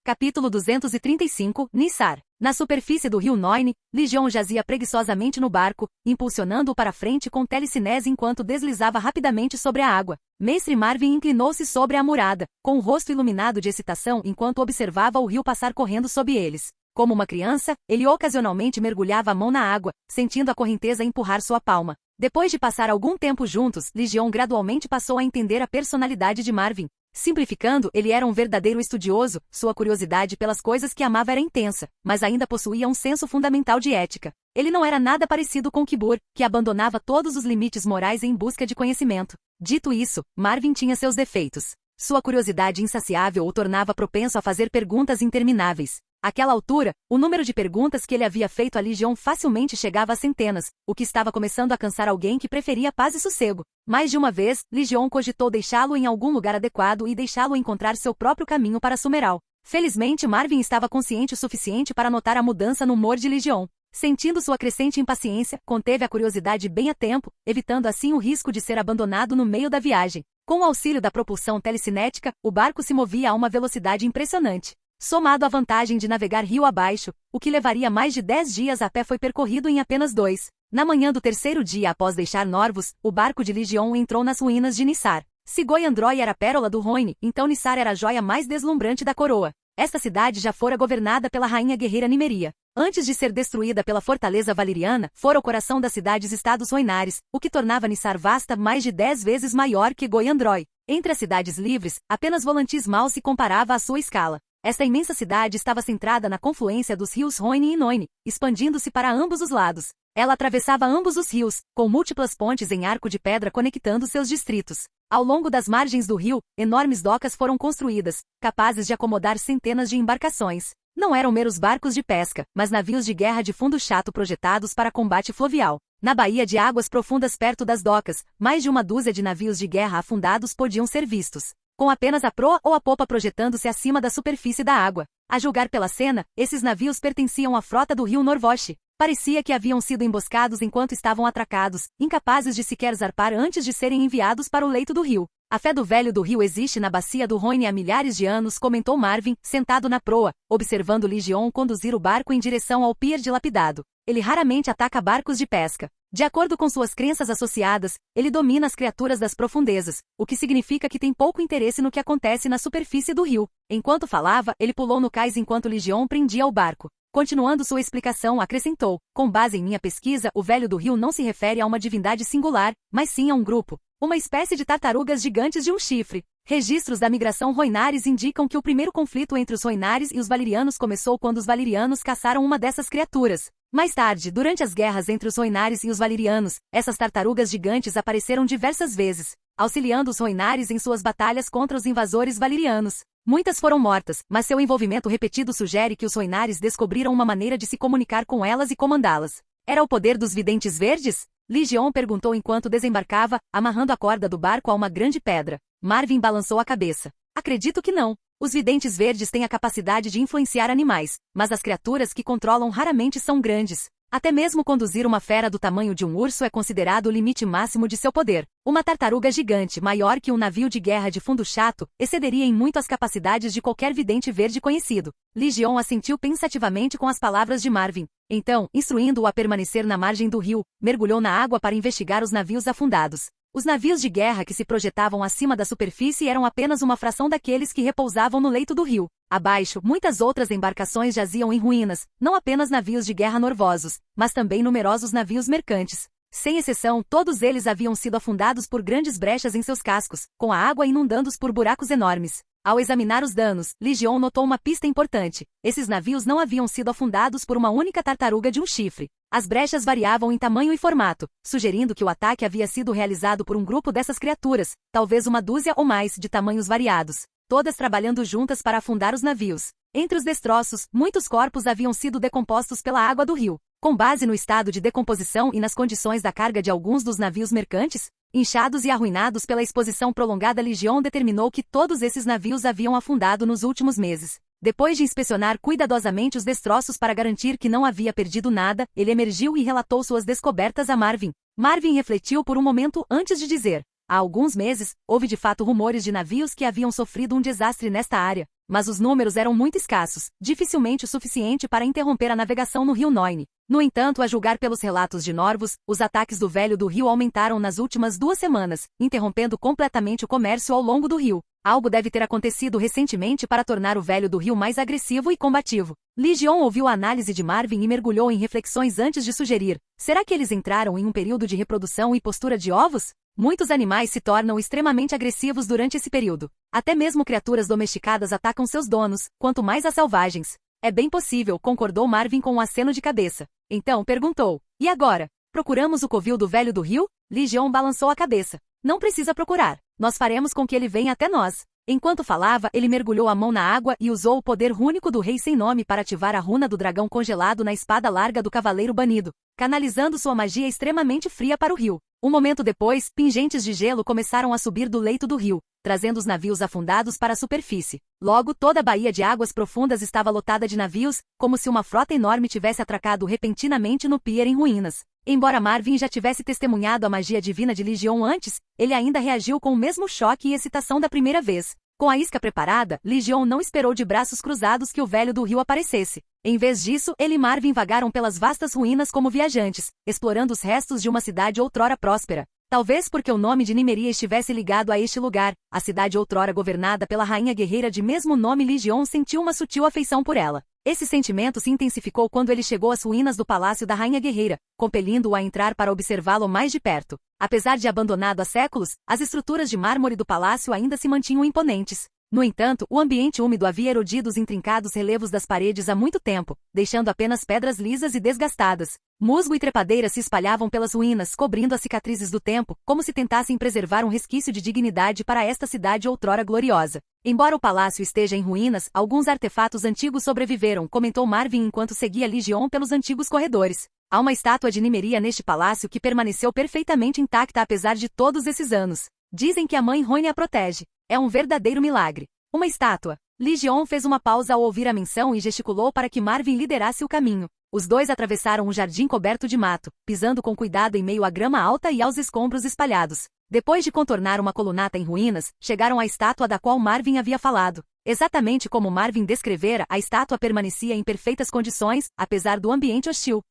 Capítulo 235, Nissar. Na superfície do rio Noine, Lygion jazia preguiçosamente no barco, impulsionando-o para frente com telecinese enquanto deslizava rapidamente sobre a água. Mestre Marvin inclinou-se sobre a murada, com o rosto iluminado de excitação enquanto observava o rio passar correndo sob eles. Como uma criança, ele ocasionalmente mergulhava a mão na água, sentindo a correnteza empurrar sua palma. Depois de passar algum tempo juntos, Lygion gradualmente passou a entender a personalidade de Marvin. Simplificando, ele era um verdadeiro estudioso, sua curiosidade pelas coisas que amava era intensa, mas ainda possuía um senso fundamental de ética. Ele não era nada parecido com Kibur, que abandonava todos os limites morais em busca de conhecimento. Dito isso, Marvin tinha seus defeitos. Sua curiosidade insaciável o tornava propenso a fazer perguntas intermináveis. Àquela altura, o número de perguntas que ele havia feito a Lygion facilmente chegava a centenas, o que estava começando a cansar alguém que preferia paz e sossego. Mais de uma vez, Lygion cogitou deixá-lo em algum lugar adequado e deixá-lo encontrar seu próprio caminho para Sumeral. Felizmente, Marvin estava consciente o suficiente para notar a mudança no humor de Lygion. Sentindo sua crescente impaciência, conteve a curiosidade bem a tempo, evitando assim o risco de ser abandonado no meio da viagem. Com o auxílio da propulsão telecinética, o barco se movia a uma velocidade impressionante. Somado à vantagem de navegar rio abaixo, o que levaria mais de 10 dias a pé foi percorrido em apenas 2. Na manhã do terceiro dia após deixar Norvus, o barco de Lygion entrou nas ruínas de Nissar. Se Goyandroy era a pérola do Rhône, então Nissar era a joia mais deslumbrante da coroa. Esta cidade já fora governada pela rainha guerreira Nimeria. Antes de ser destruída pela fortaleza valeriana, fora o coração das cidades-estados Rhoinares, o que tornava Nissar vasta mais de 10 vezes maior que Goyandroy. Entre as cidades livres, apenas Volantis mal se comparava à sua escala. Esta imensa cidade estava centrada na confluência dos rios Rhône e Noine, expandindo-se para ambos os lados. Ela atravessava ambos os rios, com múltiplas pontes em arco de pedra conectando seus distritos. Ao longo das margens do rio, enormes docas foram construídas, capazes de acomodar centenas de embarcações. Não eram meros barcos de pesca, mas navios de guerra de fundo chato projetados para combate fluvial. Na baía de águas profundas perto das docas, mais de uma dúzia de navios de guerra afundados podiam ser vistos, com apenas a proa ou a popa projetando-se acima da superfície da água. A julgar pela cena, esses navios pertenciam à frota do rio Norvosh. Parecia que haviam sido emboscados enquanto estavam atracados, incapazes de sequer zarpar antes de serem enviados para o leito do rio. A fé do velho do rio existe na bacia do Rhône há milhares de anos, comentou Marvin, sentado na proa, observando Lygion conduzir o barco em direção ao pier dilapidado. Ele raramente ataca barcos de pesca. De acordo com suas crenças associadas, ele domina as criaturas das profundezas, o que significa que tem pouco interesse no que acontece na superfície do rio. Enquanto falava, ele pulou no cais enquanto Lygion prendia o barco. Continuando sua explicação, acrescentou, com base em minha pesquisa, o velho do rio não se refere a uma divindade singular, mas sim a um grupo. Uma espécie de tartarugas gigantes de um chifre. Registros da migração Rhoinares indicam que o primeiro conflito entre os Rhoinares e os Valerianos começou quando os Valerianos caçaram uma dessas criaturas. Mais tarde, durante as guerras entre os Rhoinares e os Valerianos, essas tartarugas gigantes apareceram diversas vezes, auxiliando os Rhoinares em suas batalhas contra os invasores valerianos. Muitas foram mortas, mas seu envolvimento repetido sugere que os Rhoinares descobriram uma maneira de se comunicar com elas e comandá-las. Era o poder dos videntes verdes? Lygion perguntou enquanto desembarcava, amarrando a corda do barco a uma grande pedra. Marvin balançou a cabeça. Acredito que não. Os videntes verdes têm a capacidade de influenciar animais, mas as criaturas que controlam raramente são grandes. Até mesmo conduzir uma fera do tamanho de um urso é considerado o limite máximo de seu poder. Uma tartaruga gigante, maior que um navio de guerra de fundo chato, excederia em muito as capacidades de qualquer vidente verde conhecido. Lygion assentiu pensativamente com as palavras de Marvin. Então, instruindo-o a permanecer na margem do rio, mergulhou na água para investigar os navios afundados. Os navios de guerra que se projetavam acima da superfície eram apenas uma fração daqueles que repousavam no leito do rio. Abaixo, muitas outras embarcações jaziam em ruínas, não apenas navios de guerra norvosos, mas também numerosos navios mercantes. Sem exceção, todos eles haviam sido afundados por grandes brechas em seus cascos, com a água inundando-os por buracos enormes. Ao examinar os danos, Legion notou uma pista importante. Esses navios não haviam sido afundados por uma única tartaruga de um chifre. As brechas variavam em tamanho e formato, sugerindo que o ataque havia sido realizado por um grupo dessas criaturas, talvez uma dúzia ou mais, de tamanhos variados, todas trabalhando juntas para afundar os navios. Entre os destroços, muitos corpos haviam sido decompostos pela água do rio. Com base no estado de decomposição e nas condições da carga de alguns dos navios mercantes, inchados e arruinados pela exposição prolongada, Legion determinou que todos esses navios haviam afundado nos últimos meses. Depois de inspecionar cuidadosamente os destroços para garantir que não havia perdido nada, ele emergiu e relatou suas descobertas a Marvin. Marvin refletiu por um momento antes de dizer: há alguns meses, houve de fato rumores de navios que haviam sofrido um desastre nesta área, mas os números eram muito escassos, dificilmente o suficiente para interromper a navegação no rio Noine. No entanto, a julgar pelos relatos de Norvus, os ataques do Velho do Rio aumentaram nas últimas 2 semanas, interrompendo completamente o comércio ao longo do rio. Algo deve ter acontecido recentemente para tornar o Velho do Rio mais agressivo e combativo. Legion ouviu a análise de Marvin e mergulhou em reflexões antes de sugerir: será que eles entraram em um período de reprodução e postura de ovos? Muitos animais se tornam extremamente agressivos durante esse período. Até mesmo criaturas domesticadas atacam seus donos, quanto mais as selvagens. É bem possível, concordou Marvin com um aceno de cabeça. Então perguntou: e agora? Procuramos o covil do Velho do Rio? Legion balançou a cabeça. Não precisa procurar. Nós faremos com que ele venha até nós. Enquanto falava, ele mergulhou a mão na água e usou o poder rúnico do Rei Sem Nome para ativar a runa do dragão congelado na espada larga do Cavaleiro Banido, canalizando sua magia extremamente fria para o rio. Um momento depois, pingentes de gelo começaram a subir do leito do rio, trazendo os navios afundados para a superfície. Logo, toda a baía de águas profundas estava lotada de navios, como se uma frota enorme tivesse atracado repentinamente no pier em ruínas. Embora Marvin já tivesse testemunhado a magia divina de Legion antes, ele ainda reagiu com o mesmo choque e excitação da primeira vez. Com a isca preparada, Legion não esperou de braços cruzados que o Velho do Rio aparecesse. Em vez disso, ele e Marvin vagaram pelas vastas ruínas como viajantes, explorando os restos de uma cidade outrora próspera. Talvez porque o nome de Nimeria estivesse ligado a este lugar, a cidade outrora governada pela rainha guerreira de mesmo nome, Legion sentiu uma sutil afeição por ela. Esse sentimento se intensificou quando ele chegou às ruínas do palácio da rainha guerreira, compelindo-o a entrar para observá-lo mais de perto. Apesar de abandonado há séculos, as estruturas de mármore do palácio ainda se mantinham imponentes. No entanto, o ambiente úmido havia erodido os intrincados relevos das paredes há muito tempo, deixando apenas pedras lisas e desgastadas. Musgo e trepadeiras se espalhavam pelas ruínas, cobrindo as cicatrizes do tempo, como se tentassem preservar um resquício de dignidade para esta cidade outrora gloriosa. Embora o palácio esteja em ruínas, alguns artefatos antigos sobreviveram, comentou Marvin enquanto seguia Legion pelos antigos corredores. Há uma estátua de Nimeria neste palácio que permaneceu perfeitamente intacta apesar de todos esses anos. Dizem que a mãe Rhoine a protege. É um verdadeiro milagre. Uma estátua. Legion fez uma pausa ao ouvir a menção e gesticulou para que Marvin liderasse o caminho. Os dois atravessaram um jardim coberto de mato, pisando com cuidado em meio à grama alta e aos escombros espalhados. Depois de contornar uma colunata em ruínas, chegaram à estátua da qual Marvin havia falado. Exatamente como Marvin descrevera, a estátua permanecia em perfeitas condições, apesar do ambiente hostil.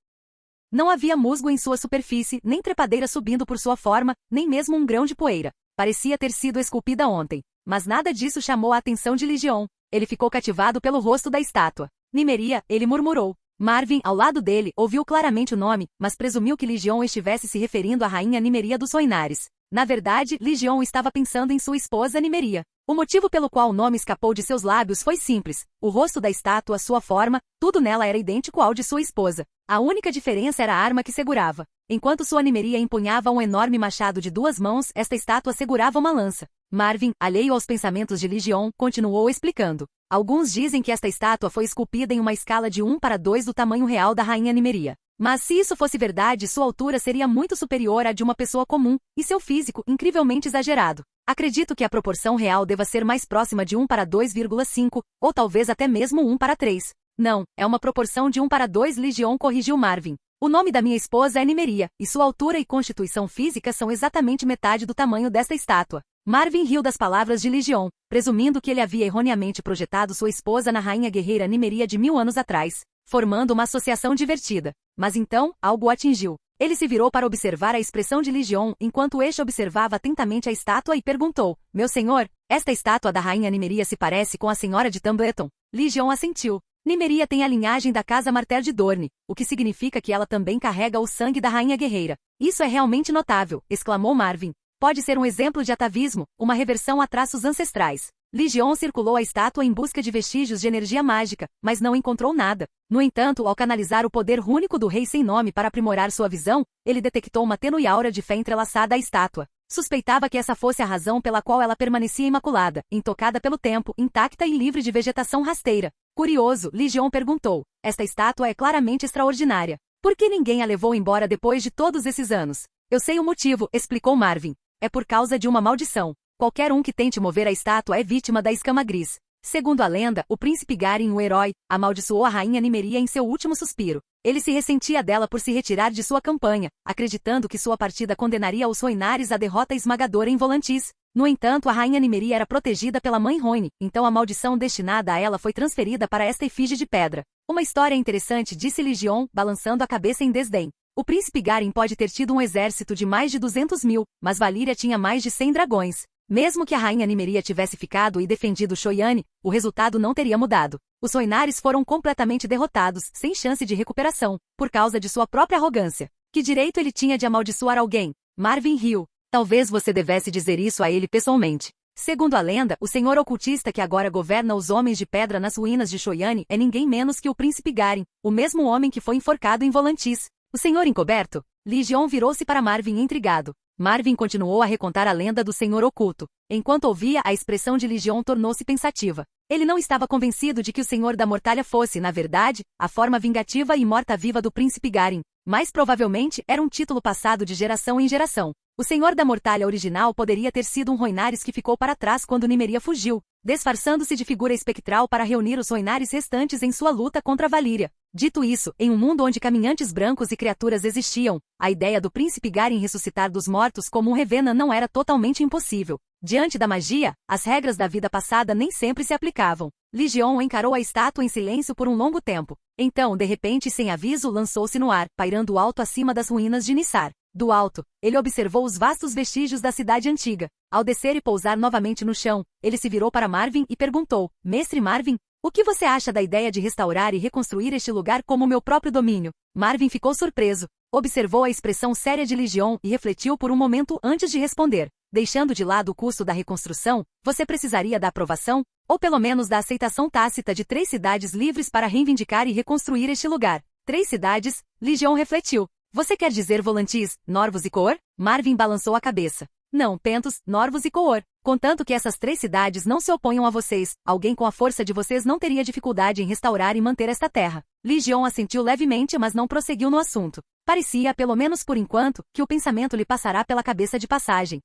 Não havia musgo em sua superfície, nem trepadeira subindo por sua forma, nem mesmo um grão de poeira. Parecia ter sido esculpida ontem. Mas nada disso chamou a atenção de Legion. Ele ficou cativado pelo rosto da estátua. Nimeria, ele murmurou. Marvin, ao lado dele, ouviu claramente o nome, mas presumiu que Legion estivesse se referindo à rainha Nimeria dos Rhoinares. Na verdade, Legion estava pensando em sua esposa Nimeria. O motivo pelo qual o nome escapou de seus lábios foi simples. O rosto da estátua, sua forma, tudo nela era idêntico ao de sua esposa. A única diferença era a arma que segurava. Enquanto sua Nimeria empunhava um enorme machado de 2 mãos, esta estátua segurava uma lança. Marvin, alheio aos pensamentos de Legion, continuou explicando. Alguns dizem que esta estátua foi esculpida em uma escala de 1:2 do tamanho real da rainha Nimeria. Mas se isso fosse verdade, sua altura seria muito superior à de uma pessoa comum, e seu físico, incrivelmente exagerado. Acredito que a proporção real deva ser mais próxima de 1:2,5, ou talvez até mesmo 1:3. Não, é uma proporção de 1:2, Legion corrigiu Marvin. O nome da minha esposa é Nimeria, e sua altura e constituição física são exatamente metade do tamanho desta estátua. Marvin riu das palavras de Legion, presumindo que ele havia erroneamente projetado sua esposa na rainha guerreira Nimeria de 1000 anos atrás, formando uma associação divertida. Mas então, algo o atingiu. Ele se virou para observar a expressão de Ligion, enquanto este observava atentamente a estátua e perguntou, meu senhor, esta estátua da rainha Nimeria se parece com a senhora de Tumbleton? Ligion assentiu. Nimeria tem a linhagem da casa Martel de Dorne, o que significa que ela também carrega o sangue da rainha guerreira. Isso é realmente notável, exclamou Marvin. Pode ser um exemplo de atavismo, uma reversão a traços ancestrais. Ligion circulou a estátua em busca de vestígios de energia mágica, mas não encontrou nada. No entanto, ao canalizar o poder rúnico do rei sem nome para aprimorar sua visão, ele detectou uma tênue aura de fé entrelaçada à estátua. Suspeitava que essa fosse a razão pela qual ela permanecia imaculada, intocada pelo tempo, intacta e livre de vegetação rasteira. Curioso, Ligion perguntou. Esta estátua é claramente extraordinária. Por que ninguém a levou embora depois de todos esses anos? Eu sei o motivo, explicou Marvin. É por causa de uma maldição. Qualquer um que tente mover a estátua é vítima da escama gris. Segundo a lenda, o príncipe Garin, o herói, amaldiçoou a rainha Nimeria em seu último suspiro. Ele se ressentia dela por se retirar de sua campanha, acreditando que sua partida condenaria os Roinares à derrota esmagadora em Volantis. No entanto, a rainha Nimeria era protegida pela mãe Roine, então a maldição destinada a ela foi transferida para esta efígie de pedra. Uma história interessante, disse Ligion, balançando a cabeça em desdém. O príncipe Garin pode ter tido um exército de mais de 200.000, mas Valíria tinha mais de 100 dragões. Mesmo que a rainha Nimeria tivesse ficado e defendido Choriane, o resultado não teria mudado. Os Roinares foram completamente derrotados, sem chance de recuperação, por causa de sua própria arrogância. Que direito ele tinha de amaldiçoar alguém? Marvin riu. Talvez você devesse dizer isso a ele pessoalmente. Segundo a lenda, o senhor ocultista que agora governa os homens de pedra nas ruínas de Choriane é ninguém menos que o príncipe Garin, o mesmo homem que foi enforcado em Volantis. O senhor encoberto? Ligion virou-se para Marvin intrigado. Marvin continuou a recontar a lenda do Senhor Oculto. Enquanto ouvia, a expressão de Ligion tornou-se pensativa. Ele não estava convencido de que o Senhor da Mortalha fosse, na verdade, a forma vingativa e morta-viva do príncipe Garin. Mais provavelmente, era um título passado de geração em geração. O Senhor da Mortalha original poderia ter sido um Roinares que ficou para trás quando Nimeria fugiu, disfarçando-se de figura espectral para reunir os Roinares restantes em sua luta contra Valíria. Dito isso, em um mundo onde caminhantes brancos e criaturas existiam, a ideia do príncipe Garin ressuscitar dos mortos como um Revenant não era totalmente impossível. Diante da magia, as regras da vida passada nem sempre se aplicavam. Ligion encarou a estátua em silêncio por um longo tempo. Então, de repente e sem aviso, lançou-se no ar, pairando alto acima das ruínas de Nissar. Do alto, ele observou os vastos vestígios da cidade antiga. Ao descer e pousar novamente no chão, ele se virou para Marvin e perguntou, Mestre Marvin, o que você acha da ideia de restaurar e reconstruir este lugar como meu próprio domínio? Marvin ficou surpreso. Observou a expressão séria de Ligion e refletiu por um momento antes de responder. Deixando de lado o custo da reconstrução, você precisaria da aprovação, ou pelo menos da aceitação tácita de 3 cidades livres para reivindicar e reconstruir este lugar. 3 cidades? Ligion refletiu. Você quer dizer Volantis, Norvus e Coor? Marvin balançou a cabeça. Não, Pentos, Norvus e Coor. Contanto que essas 3 cidades não se oponham a vocês, alguém com a força de vocês não teria dificuldade em restaurar e manter esta terra. Ligion assentiu levemente, mas não prosseguiu no assunto. Parecia, pelo menos por enquanto, que o pensamento lhe passará pela cabeça de passagem.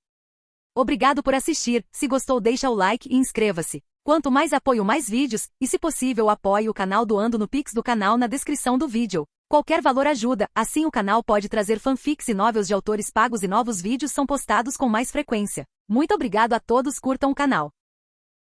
Obrigado por assistir, se gostou deixa o like e inscreva-se. Quanto mais apoio mais vídeos, e se possível apoie o canal doando no Pix do canal na descrição do vídeo. Qualquer valor ajuda, assim o canal pode trazer fanfics e novels de autores pagos e novos vídeos são postados com mais frequência. Muito obrigado a todos, curtam o canal.